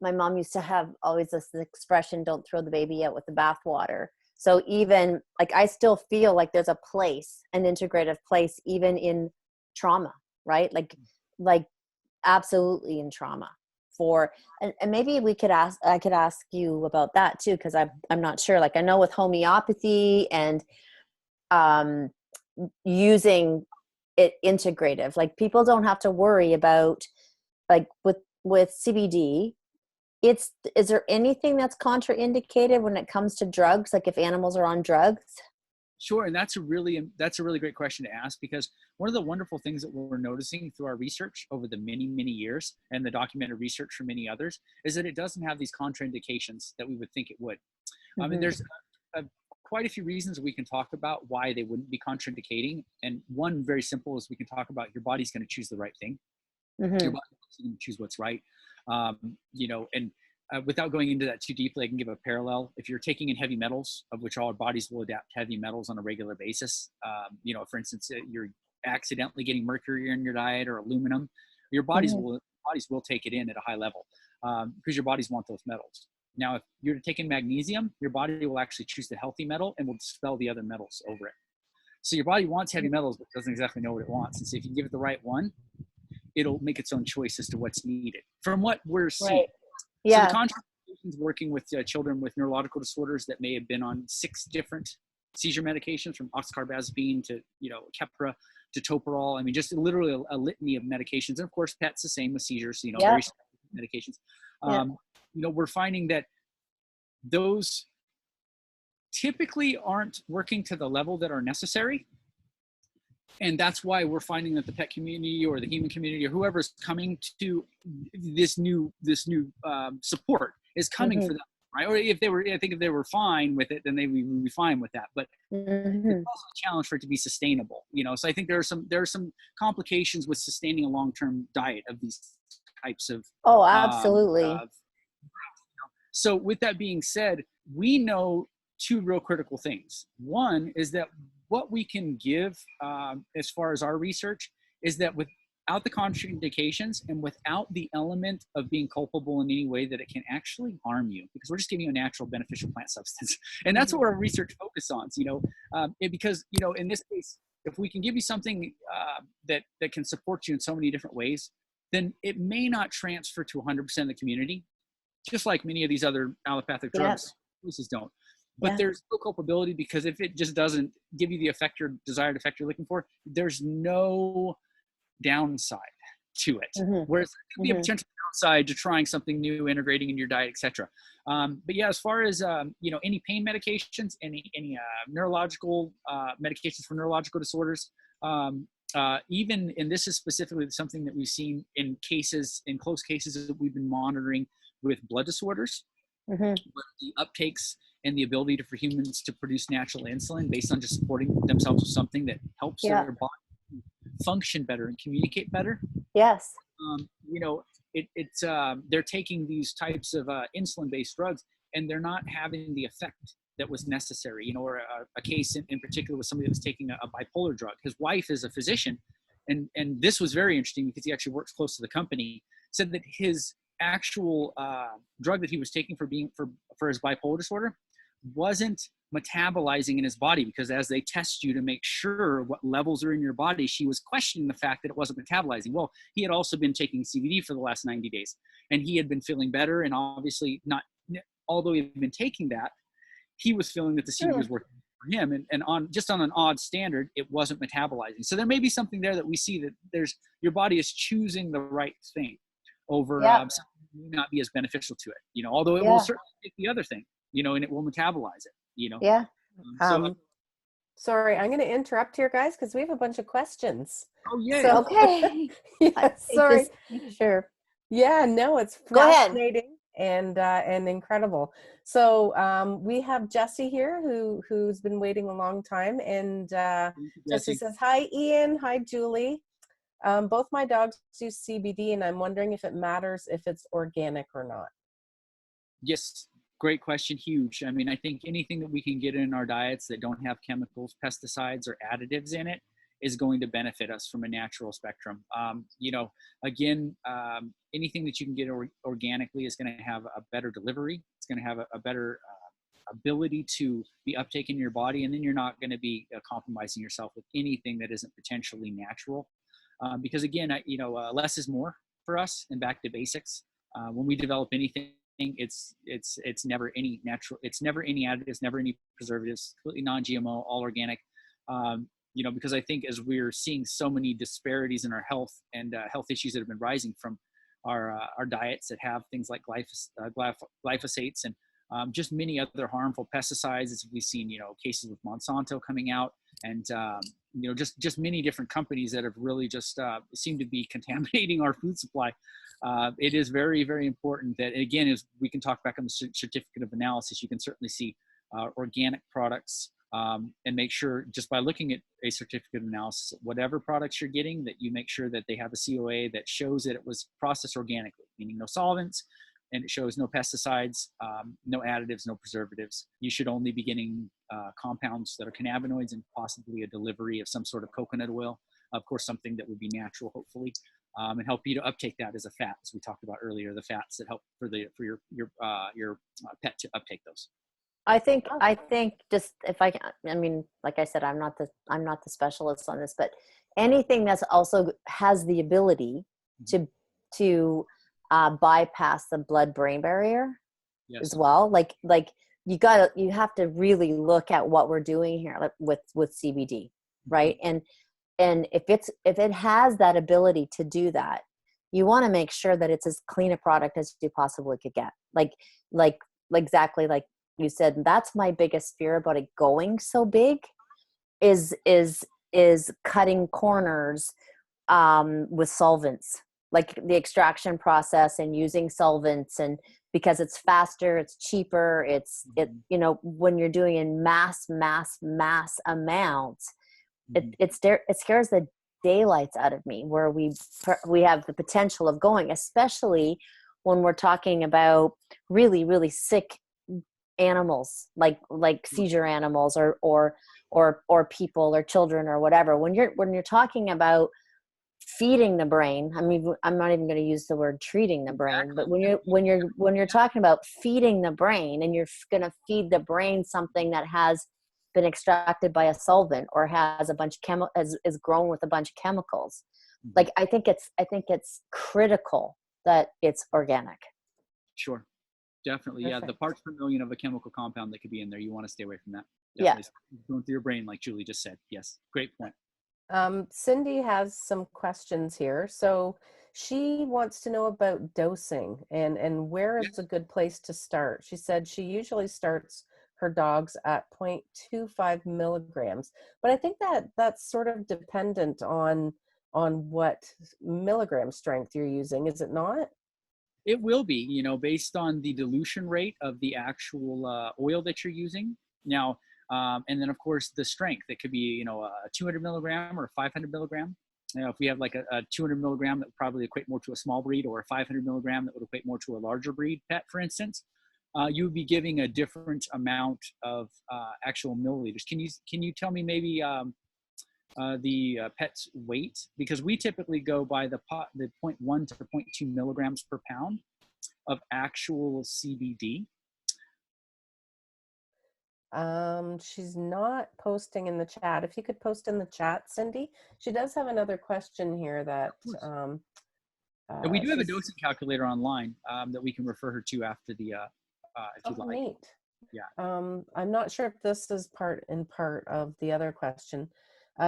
Speaker 2: my mom used to have always this expression, don't throw the baby out with the bathwater. So even like, I still feel like there's an integrative place, even in trauma, right? Like absolutely in trauma and maybe I could ask you about that too. Cause I'm not sure, like I know with homeopathy and, using it integrative, like people don't have to worry about like with CBD. Is there anything that's contraindicated when it comes to drugs? Like if animals are on drugs?
Speaker 3: Sure, and that's a really great question to ask, because one of the wonderful things that we're noticing through our research over the many years and the documented research from many others is that it doesn't have these contraindications that we would think it would. And there's quite a few reasons we can talk about why they wouldn't be contraindicating, and one very simple is we can talk about your body's going to choose the right thing. Your body's going to choose what's right. And without going into that too deeply, I can give a parallel. If you're taking in heavy metals, of which all our bodies will adapt to heavy metals on a regular basis, for instance, you're accidentally getting mercury in your diet or aluminum, your bodies will take it in at a high level because your bodies want those metals. Now, if you're taking magnesium, your body will actually choose the healthy metal and will dispel the other metals over it. So your body wants heavy metals, but doesn't exactly know what it wants. And so if you give it the right one, it'll make its own choice as to what's needed from what we're seeing.
Speaker 2: Right. Yeah.
Speaker 3: So the contraindications working with children with neurological disorders that may have been on 6 different seizure medications, from oxcarbazepine to, Keppra to Toprol. I mean, just literally a litany of medications. And of course, PET's the same with seizures, very medications. We're finding that those typically aren't working to the level that are necessary. And that's why we're finding that the pet community or the human community or whoever's coming to this new support is coming for them, right? Or if they were fine with it, then they would be fine with that. But it's also a challenge for it to be sustainable, So I think there are some complications with sustaining a long-term diet of these types of.
Speaker 2: Oh, absolutely.
Speaker 3: So with that being said, we know 2 real critical things. One is that what we can give as far as our research is that without the contraindications and without the element of being culpable in any way that it can actually harm you, because we're just giving you a natural beneficial plant substance. And that's what our research focuses on, because, in this case, if we can give you something that can support you in so many different ways, then it may not transfer to 100% of the community, just like many of these other allopathic drugs don't. But there's no culpability, because if it just doesn't give you the desired effect you're looking for, there's no downside to it. Whereas there could be a potential downside to trying something new, integrating in your diet, etc. But yeah, as far as any pain medications, any neurological medications for neurological disorders, even, and this is specifically something that we've seen in close cases that we've been monitoring with blood disorders, where the uptakes and the ability for humans to produce natural insulin based on just supporting themselves with something that helps their body function better and communicate better.
Speaker 2: Yes.
Speaker 3: They're taking these types of insulin-based drugs, and they're not having the effect that was necessary. Or a case in particular with somebody that was taking a bipolar drug. His wife is a physician, and this was very interesting because he actually works close to the company. Said that his actual drug that he was taking for his bipolar disorder wasn't metabolizing in his body, because as they test you to make sure what levels are in your body, she was questioning the fact that it wasn't metabolizing. Well, he had also been taking CBD for the last 90 days, and he had been feeling better, and obviously not, although he had been taking that, he was feeling that the CBD was working. for him, and on just on an odd standard, it wasn't metabolizing. So there may be something there that we see that your body is choosing the right thing over
Speaker 2: Yeah.
Speaker 3: something that may not be as beneficial to it, although it will
Speaker 2: Yeah.
Speaker 3: certainly take the other thing, and it will metabolize it,
Speaker 2: Yeah.
Speaker 3: so
Speaker 1: Sorry, I'm going to interrupt here, guys, because we have a bunch of questions.
Speaker 3: oh yeah.
Speaker 1: So,
Speaker 2: Okay.
Speaker 1: yeah, sorry.
Speaker 2: Just make sure.
Speaker 1: Yeah, no, it's
Speaker 2: Go ahead.
Speaker 1: fascinating and incredible. So we have Jesse here who's been waiting a long time, and Jesse says, "Hi, Ian. Hi, Julie. Both my dogs use CBD, and I'm wondering if it matters if it's organic or not."
Speaker 3: Yes, great question. Huge. I mean, I think anything that we can get in our diets that don't have chemicals, pesticides, or additives in it is going to benefit us from a natural spectrum. Again, anything that you can get organically is going to have a better delivery. It's going to have a better ability to be uptaken in your body, and then you're not going to be compromising yourself with anything that isn't potentially natural. Because again, less is more for us, and back to basics. When we develop anything, it's never any natural, it's never any additives, never any preservatives, completely non-GMO, all organic. Because I think as we're seeing so many disparities in our health and health issues that have been rising from our diets that have things like glyphosates and just many other harmful pesticides, as we've seen, cases with Monsanto coming out, and just many different companies that have really just seem to be contaminating our food supply. It is very, very important that, again, as we can talk back on the certificate of analysis, you can certainly see organic products, and make sure just by looking at a certificate of analysis, whatever products you're getting, that you make sure that they have a COA that shows that it was processed organically, meaning no solvents, and it shows no pesticides, no additives, no preservatives. You should only be getting compounds that are cannabinoids and possibly a delivery of some sort of coconut oil, of course, something that would be natural, hopefully, and help you to uptake that as a fat, as we talked about earlier, the fats that help for your pet to uptake those.
Speaker 2: I think just if I mean, like I said, I'm not the specialist on this, but anything that's also has the ability to bypass the blood-brain barrier, yes, as well. Like you have to really look at what we're doing here, like with CBD, right? And if it has that ability to do that, you want to make sure that it's as clean a product as you possibly could get. Like exactly like you said. That's my biggest fear about it going so big, is cutting corners with solvents, like the extraction process and using solvents, and because it's faster, it's cheaper, when you're doing in mass amounts, it scares the daylights out of me, where we have the potential of going, especially when we're talking about really, really sick animals, like seizure animals or people or children or whatever. When you're talking about feeding the brain, I mean, I'm not even going to use the word treating the brain, but when you're talking about feeding the brain, and you're going to feed the brain something that has been extracted by a solvent or has a bunch of is grown with a bunch of chemicals, like I think it's critical that it's organic.
Speaker 3: Sure. Definitely. Perfect. Yeah. The parts per million of a chemical compound that could be in there, you want to stay away from that. Definitely. Yeah. Going through your brain, like Julie just said. Yes. Great point.
Speaker 1: Cindy has some questions here. So she wants to know about dosing and where is a good place to start. She said she usually starts her dogs at 0.25 milligrams, but I think that's sort of dependent on what milligram strength you're using. Is it not?
Speaker 3: It will be, based on the dilution rate of the actual oil that you're using. Now, and then of course the strength. It could be, a 200 milligram or 500 milligram. If we have like a 200 milligram, that would probably equate more to a small breed, or a 500 milligram that would equate more to a larger breed pet, for instance. You would be giving a different amount of actual milliliters. Can you tell me maybe the pet's weight? Because we typically go by the 0.1 to 0.2 milligrams per pound of actual CBD.
Speaker 1: She's not posting in the chat. If you could post in the chat, Cindy. She does have another question here that
Speaker 3: and we do have a dosing calculator online that we can refer her to after the if you'd like.
Speaker 1: Neat.
Speaker 3: Yeah.
Speaker 1: I'm not sure if this is part of the other question.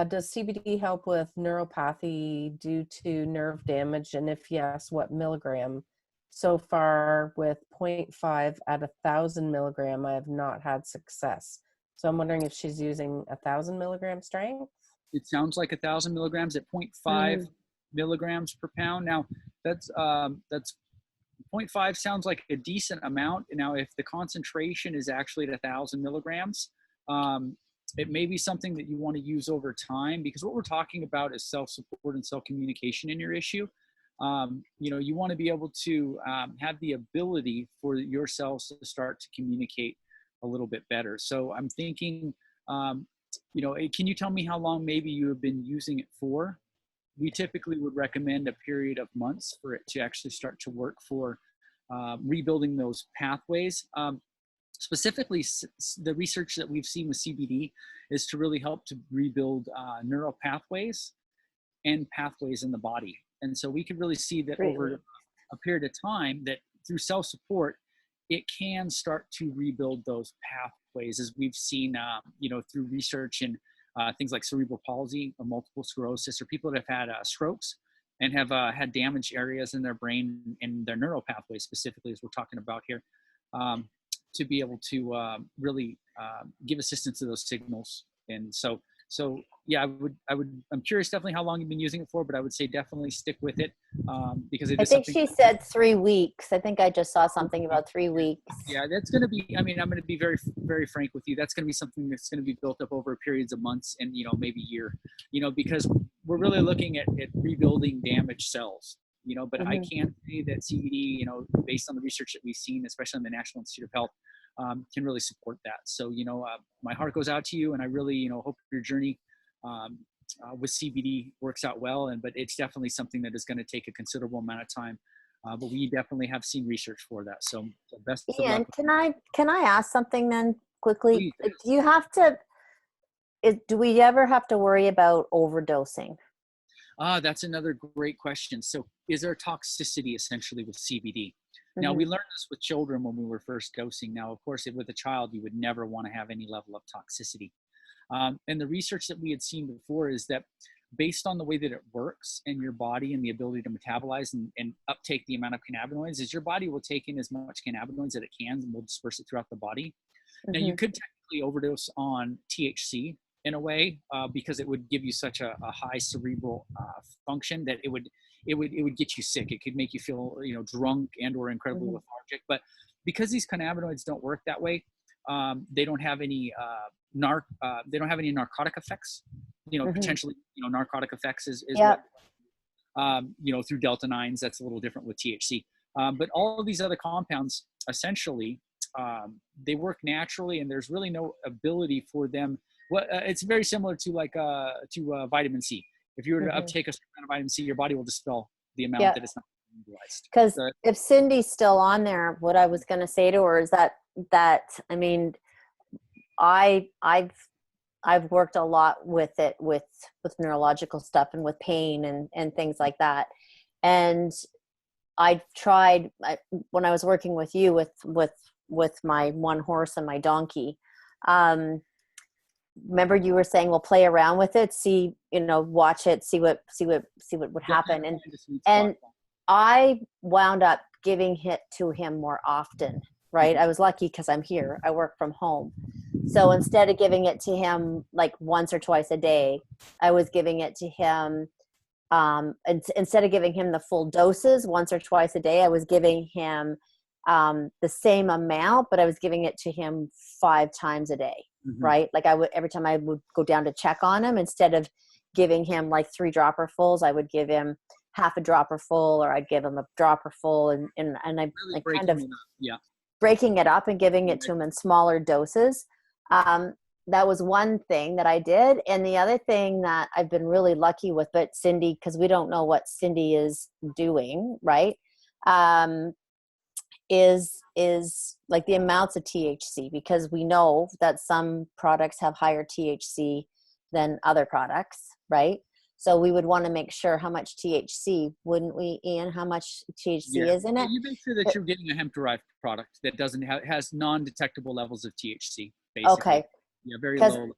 Speaker 1: Does CBD help with neuropathy due to nerve damage? And if yes, what milligram? So far with 0.5 at 1,000 milligram, I have not had success. So I'm wondering if she's using 1,000 milligram strength.
Speaker 3: It sounds like 1,000 milligrams at 0.5 milligrams per pound. Now that's 0.5 sounds like a decent amount. Now, if the concentration is actually at 1,000 milligrams, it may be something that you want to use over time, because what we're talking about is self-support and self-communication in your issue. You want to be able to have the ability for your cells to start to communicate a little bit better. So I'm thinking, can you tell me how long maybe you have been using it for? We typically would recommend a period of months for it to actually start to work for rebuilding those pathways. Specifically, the research that we've seen with CBD is to really help to rebuild neural pathways and pathways in the body. And so we can really see that over a period of time, that through self-support, it can start to rebuild those pathways, as we've seen, through research and things like cerebral palsy or multiple sclerosis, or people that have had strokes and have had damaged areas in their brain and their neural pathways specifically, as we're talking about here, to be able to really give assistance to those signals. And so yeah, I'm curious definitely how long you've been using it for, but I would say definitely stick with it, because it
Speaker 2: I
Speaker 3: is
Speaker 2: think
Speaker 3: something.
Speaker 2: she said 3 weeks. I think I just saw something about 3 weeks.
Speaker 3: Yeah, that's going to be, I'm going to be very, very frank with you. That's going to be something that's going to be built up over periods of months and, maybe year, because we're really looking at rebuilding damaged cells, but I can say that CBD, based on the research that we've seen, especially on the National Institute of Health, can really support that. So, my heart goes out to you, and I really, hope your journey with CBD works out well. But it's definitely something that is going to take a considerable amount of time. But we definitely have seen research for that. So best of luck.
Speaker 2: Ian, can I ask something then quickly?
Speaker 3: Please.
Speaker 2: Do we ever have to worry about overdosing?
Speaker 3: That's another great question. So is there toxicity essentially with CBD? Now, we learned this with children when we were first dosing. Now, of course, with a child, you would never want to have any level of toxicity. And the research that we had seen before is that based on the way that it works in your body and the ability to metabolize and uptake the amount of cannabinoids, is your body will take in as much cannabinoids that it can and will disperse it throughout the body. Now, you could technically overdose on THC in a way, because it would give you such a high cerebral function that it would get you sick. It could make you feel drunk and or incredibly lethargic. But because these cannabinoids don't work that way, they don't have any narcotic effects. Potentially narcotic effects is what through delta 9s. That's a little different with THC. But all of these other compounds essentially they work naturally, and there's really no ability for them. It's very similar to vitamin C. If you were to uptake a certain amount of vitamin C, your body will dispel the amount that it's not utilized.
Speaker 2: Because if Cindy's still on there, what I was going to say to her is that I mean, I've worked a lot with it with neurological stuff and with pain and things like that, and I tried when I was working with you with my one horse and my donkey. Remember you were saying, well, play around with it, see, watch it, see what would happen. And I wound up giving it to him more often, right? I was lucky because I'm here. I work from home. So instead of giving it to him like once or twice a day, I was giving it to him. Instead of giving him the full doses once or twice a day, I was giving him the same amount, but I was giving it to him 5 times a day. Right? Like every time I would go down to check on him, instead of giving him like 3 dropperfuls, I would give him half a dropper full, or I'd give him a dropper full, and I really kind of breaking it up and giving it to him in smaller doses. That was one thing that I did. And the other thing that I've been really lucky with, but Cindy, because we don't know what Cindy is doing, right? Is like the amounts of THC, because we know that some products have higher THC than other products, right? So we would want to make sure how much THC, wouldn't we, Ian? How much THC is in it?
Speaker 3: You make sure that you're getting a hemp-derived product that doesn't have has non-detectable levels of THC, basically.
Speaker 2: Okay.
Speaker 3: Yeah, very
Speaker 2: Because
Speaker 3: low.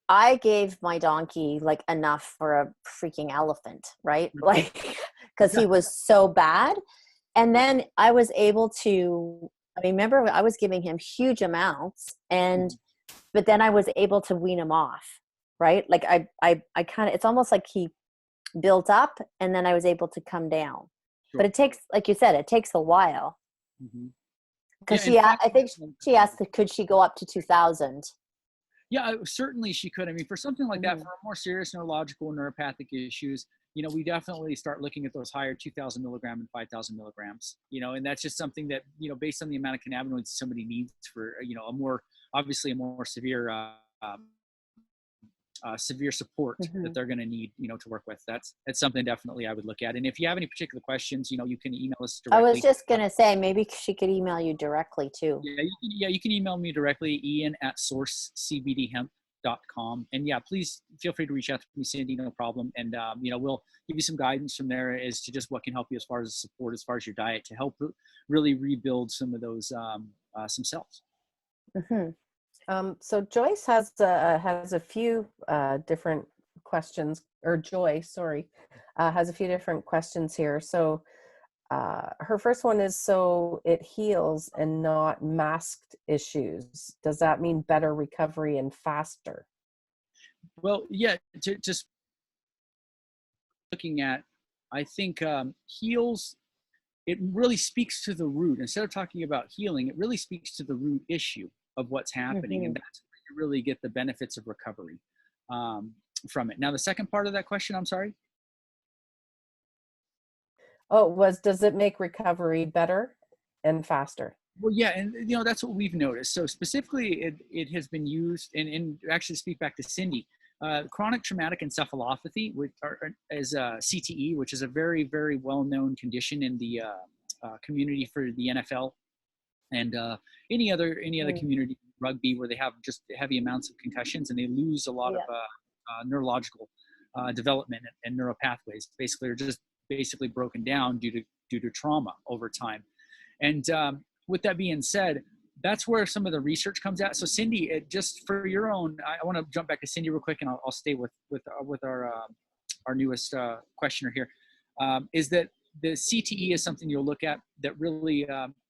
Speaker 2: I gave my donkey like enough for a freaking elephant, right? Like, because he was so bad. And then I was able to, I mean, remember I was giving him huge amounts but then I was able to wean him off, right? Like I kind of, it's almost like he built up and then I was able to come down.
Speaker 3: Sure.
Speaker 2: But it takes, like you said, it takes a while. Because I think she asked, could she go up to 2,000?
Speaker 3: Yeah, certainly she could. I mean, for something like that, for more serious neurological neuropathic issues, we definitely start looking at those higher 2,000 milligram and 5,000 milligrams, and that's just something that, based on the amount of cannabinoids somebody needs for, obviously a more severe severe support that they're going to need, to work with. That's something definitely I would look at. And if you have any particular questions, you can email us directly.
Speaker 2: I was just going to say, maybe she could email you directly too.
Speaker 3: You can email me directly, ian@sourcecbdhemp.com. And please feel free to reach out to me, Cindy, no problem. And, we'll give you some guidance from there as to just what can help you as far as support, as far as your diet, to help really rebuild some of those, some cells.
Speaker 1: So Joyce has a few different questions, or Joy, sorry, has a few different questions here. So her first one is, so it heals and not masked issues. Does that mean better recovery and faster?
Speaker 3: Well, just looking at, I think heals, it really speaks to the root. Instead of talking about healing, it really speaks to the root issue of what's happening. And that's where you really get the benefits of recovery from it. Now, the second part of that question, I'm sorry.
Speaker 1: Oh, does it make recovery better and faster?
Speaker 3: Well, yeah, and that's what we've noticed. So specifically, it has been used, and actually speak back to Cindy, chronic traumatic encephalopathy, which is CTE, which is a very, very well-known condition in the community for the NFL and any other community, rugby, where they have just heavy amounts of concussions and they lose a lot of neurological development and neural pathways. Basically, are just basically broken down due to trauma over time. And with that being said, that's where some of the research comes at. So Cindy, just for your own, I want to jump back to Cindy real quick, and I'll stay with our newest questioner here. Is that the CTE is something you'll look at that really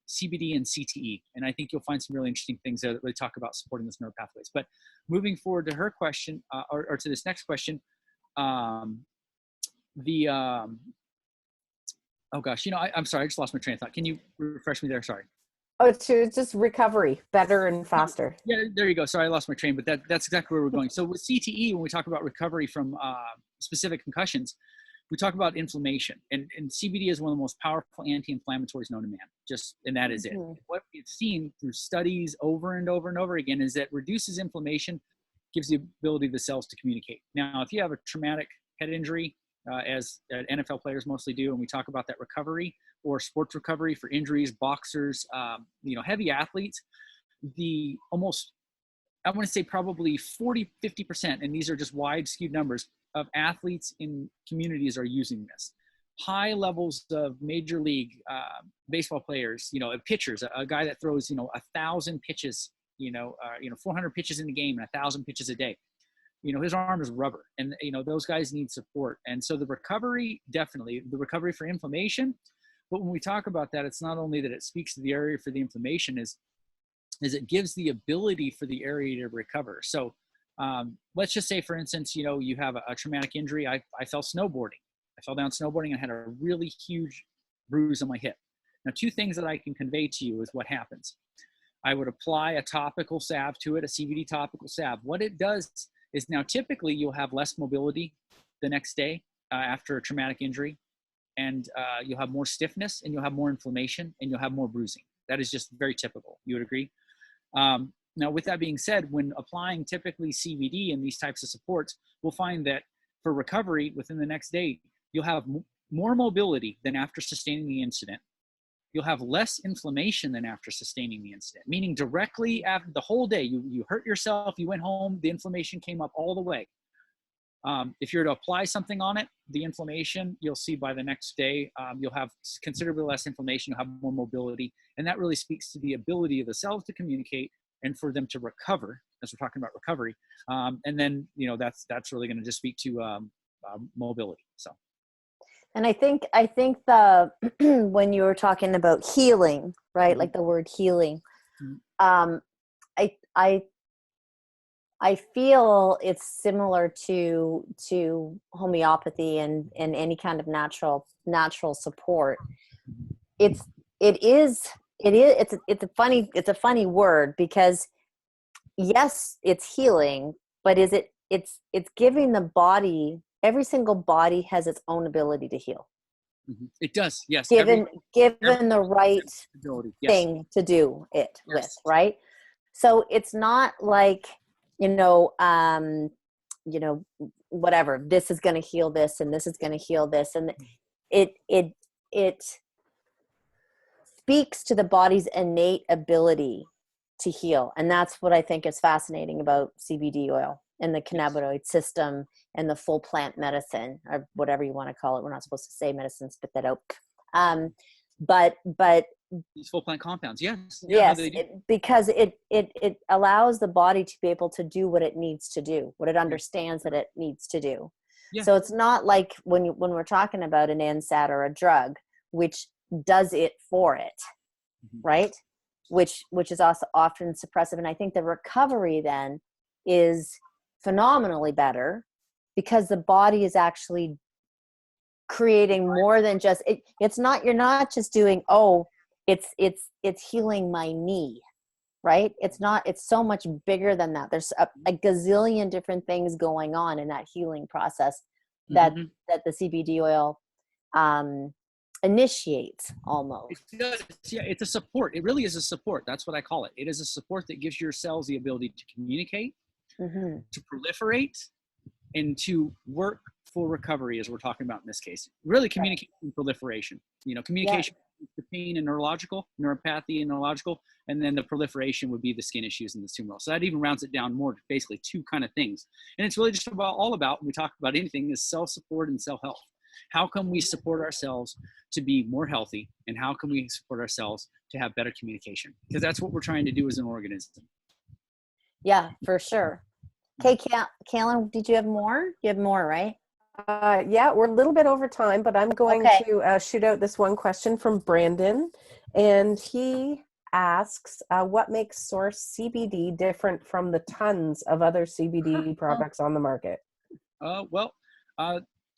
Speaker 3: CBD and CTE, and I think you'll find some really interesting things that really talk about supporting those neural pathways. But moving forward to her question, or to this next question, oh gosh, I'm sorry, I just lost my train of thought. Can you refresh me there? Sorry.
Speaker 1: Oh, it's just recovery, better and faster.
Speaker 3: Yeah, there you go. Sorry, I lost my train, but that's exactly where we're going. So with CTE, when we talk about recovery from specific concussions, we talk about inflammation, and CBD is one of the most powerful anti-inflammatories known to man. And that is it. What we've seen through studies over and over and over again is that reduces inflammation, gives the ability of the cells to communicate. Now, if you have a traumatic head injury, as NFL players mostly do, and we talk about that recovery or sports recovery for injuries, boxers, heavy athletes, I want to say probably 40-50%, and these are just wide skewed numbers, of athletes in communities are using this. High levels of major league baseball players, pitchers, a guy that throws 1,000 pitches, 400 pitches in the game and 1,000 pitches a day. His arm is rubber, and those guys need support. And so the recovery, definitely the recovery for inflammation. But when we talk about that, it's not only that it speaks to the area for the inflammation, is it gives the ability for the area to recover. So let's just say, for instance, you have a traumatic injury. I fell snowboarding. I fell down snowboarding and had a really huge bruise on my hip. Now, two things that I can convey to you is what happens. I would apply a topical salve to it, a CBD topical salve. What it does is, now typically you'll have less mobility the next day after a traumatic injury, and you'll have more stiffness, and you'll have more inflammation, and you'll have more bruising. That is just very typical. You would agree? Now, with that being said, when applying typically CBD and these types of supports, we'll find that for recovery within the next day, you'll have more mobility than after sustaining the incident. You'll have less inflammation than after sustaining the incident, meaning directly after the whole day, you hurt yourself, you went home, the inflammation came up all the way. If you're to apply something on it, the inflammation, you'll see by the next day, you'll have considerably less inflammation, you'll have more mobility. And that really speaks to the ability of the cells to communicate and for them to recover, as we're talking about recovery. And then, that's really going to just speak to mobility. So.
Speaker 2: And I think the when you were talking about healing, right?
Speaker 3: Mm-hmm.
Speaker 2: Like the word healing,
Speaker 3: Mm-hmm.
Speaker 2: I feel it's similar to homeopathy and any kind of natural support. It's a funny word, because yes, it's healing, but it's giving the body, every single body has its own ability to heal.
Speaker 3: Mm-hmm. It does, yes.
Speaker 2: Given the right
Speaker 3: ability, yes.
Speaker 2: thing to do it
Speaker 3: Yes.
Speaker 2: with, right? So it's not like, whatever, this is going to heal this and this is going to heal this. And it speaks to the body's innate ability to heal. And that's what I think is fascinating about CBD oil and the cannabinoid system and the full plant medicine, or whatever you want to call it. We're not supposed to say medicine, spit that out. But
Speaker 3: these full plant compounds, yes.
Speaker 2: Yeah, yes, because it allows the body to be able to do what it needs to do, what it understands that it needs to do. Yeah. So it's not like when we're talking about an NSAID or a drug, which does it for it, right? Which is also often suppressive. And I think the recovery then is phenomenally better, because the body is actually creating more than just it's not, you're not just doing, it's healing my knee, right? It's not, it's so much bigger than that. There's a gazillion different things going on in that healing process that the CBD oil initiates almost.
Speaker 3: It does. Yeah, it's a support. It really is a support. That's what I call it. It is a support that gives your cells the ability to communicate, to proliferate, and to work for recovery, as we're talking about in this case. Really, communication and proliferation. Communication, the pain and neurological, neuropathy and neurological, and then the proliferation would be the skin issues and the tumor. So that even rounds it down more to basically two kind of things. And it's really just all about, when we talk about anything, is self-support and self-health. How can we support ourselves to be more healthy, and how can we support ourselves to have better communication? Because that's what we're trying to do as an organism.
Speaker 2: Yeah, for sure. Okay, Kaylin, did you have more? You have more, right?
Speaker 1: Yeah, we're a little bit over time, but I'm going to shoot out this one question from Brandon. And he asks, what makes Source CBD different from the tons of other CBD products on the market?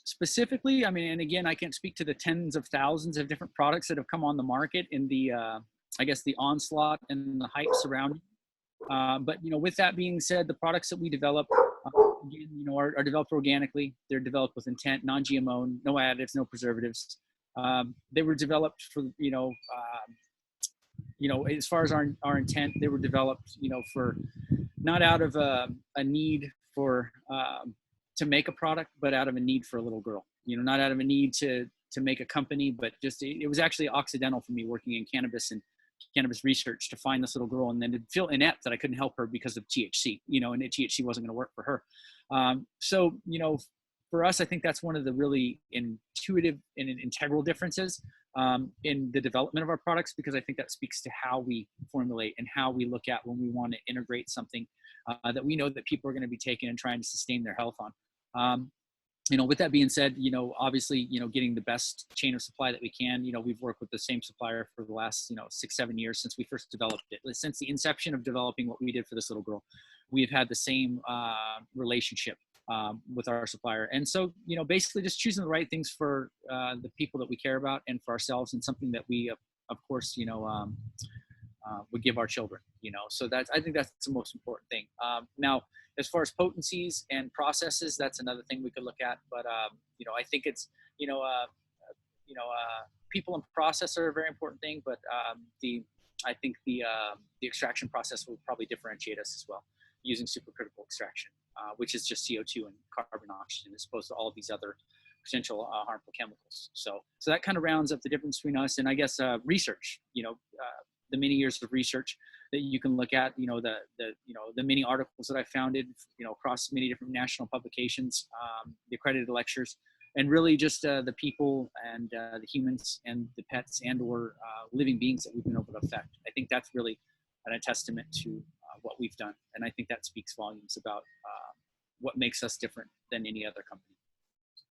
Speaker 3: Specifically, I mean, and again, I can't speak to the tens of thousands of different products that have come on the market in the, I guess, the onslaught and the hype surrounding. But, with that being said, the products that we develop, again, are developed organically. They're developed with intent, non-GMO, no additives, no preservatives. They were developed for, as far as our intent, they were developed, for not out of a need for, to make a product, but out of a need for a little girl, not out of a need to make a company, but just, it was actually accidental for me working in cannabis and cannabis research to find this little girl, and then to feel inept that I couldn't help her because of THC, and THC wasn't going to work for her. So, for us, I think that's one of the really intuitive and integral differences in the development of our products, because I think that speaks to how we formulate and how we look at when we want to integrate something that we know that people are going to be taking and trying to sustain their health on. With that being said, obviously, getting the best chain of supply that we can. We've worked with the same supplier for the last, 6-7 years since we first developed it. Since the inception of developing what we did for this little girl, we've had the same relationship with our supplier. And so, basically just choosing the right things for the people that we care about and for ourselves, and something that we, of course, would give our children, so I think that's the most important thing. Now, as far as potencies and processes, that's another thing we could look at. But, I think it's, people and process are a very important thing, but I think the extraction process will probably differentiate us as well, using supercritical extraction, which is just CO2 and carbon oxygen, as opposed to all of these other potential harmful chemicals. So that kind of rounds up the difference between us and I guess research. The many years of research that you can look at. The many articles that I founded. Across many different national publications, the accredited lectures, and really just the people and the humans and the pets and or living beings that we've been able to affect. I think that's really a testament to what we've done, and I think that speaks volumes about what makes us different than any other company.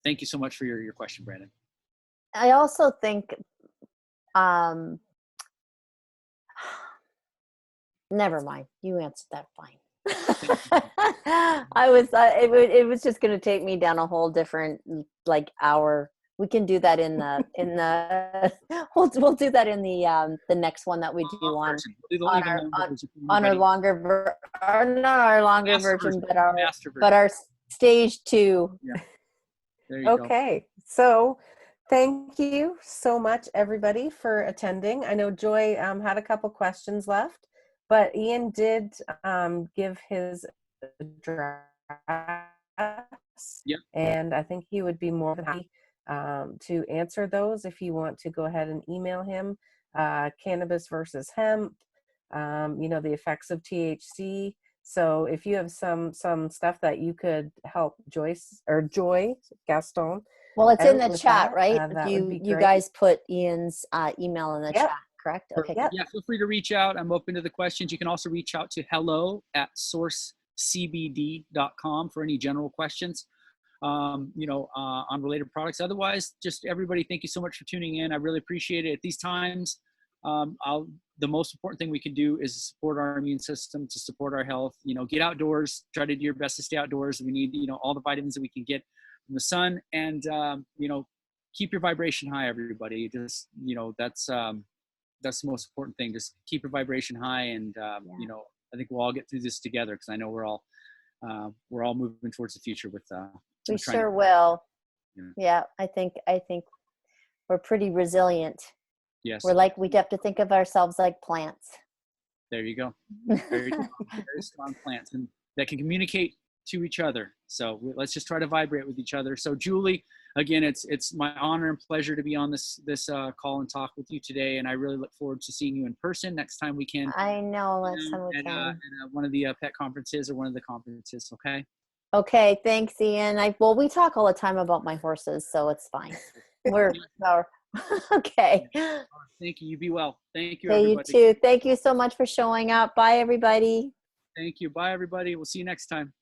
Speaker 3: Thank you so much for your question, Brandon.
Speaker 2: I also think, never mind. You answered that fine. It was just going to take me down a whole different hour. We can do that in the we'll do that in the next one that we do on our longer not our longer version, but our stage 2.
Speaker 3: Yeah. There you go.
Speaker 1: Okay, so thank you so much, everybody, for attending. I know Joy had a couple questions left, but Ian did give his address,
Speaker 3: Yep.
Speaker 1: and I think he would be more than happy to answer those if you want to go ahead and email him. Cannabis versus hemp, the effects of THC. So if you have some stuff that you could help Joy Gaston.
Speaker 2: Well, it's in the chat, right?
Speaker 1: You
Speaker 2: guys put Ian's email in the chat, correct? Okay.
Speaker 3: Yeah, feel free to reach out. I'm open to the questions. You can also reach out to hello@sourcecbd.com for any general questions, on related products. Otherwise, just everybody, thank you so much for tuning in. I really appreciate it. At these times, the most important thing we can do is support our immune system, to support our health. Get outdoors, try to do your best to stay outdoors. We need, all the vitamins that we can get from the sun, and keep your vibration high, everybody. Just, that's the most important thing. Just keep your vibration high, and I think we'll all get through this together, because I know we're all moving towards the future with.
Speaker 2: We sure will. Yeah, I think we're pretty resilient.
Speaker 3: Yes.
Speaker 2: We have to think of ourselves like plants.
Speaker 3: There you go. Very strong plants, and that can communicate to each other. So let's just try to vibrate with each other. So Julie, again, it's my honor and pleasure to be on this call and talk with you today, and I really look forward to seeing you in person next time we can.
Speaker 2: I know, next time we can.
Speaker 3: At one of the pet conferences or one of the conferences. Okay.
Speaker 2: Okay, thanks, Ian. We talk all the time about my horses, so it's fine. Okay.
Speaker 3: Thank you. You be well. Thank you,
Speaker 2: everybody. You too. Thank you so much for showing up. Bye, everybody.
Speaker 3: Thank you. Bye, everybody. We'll see you next time.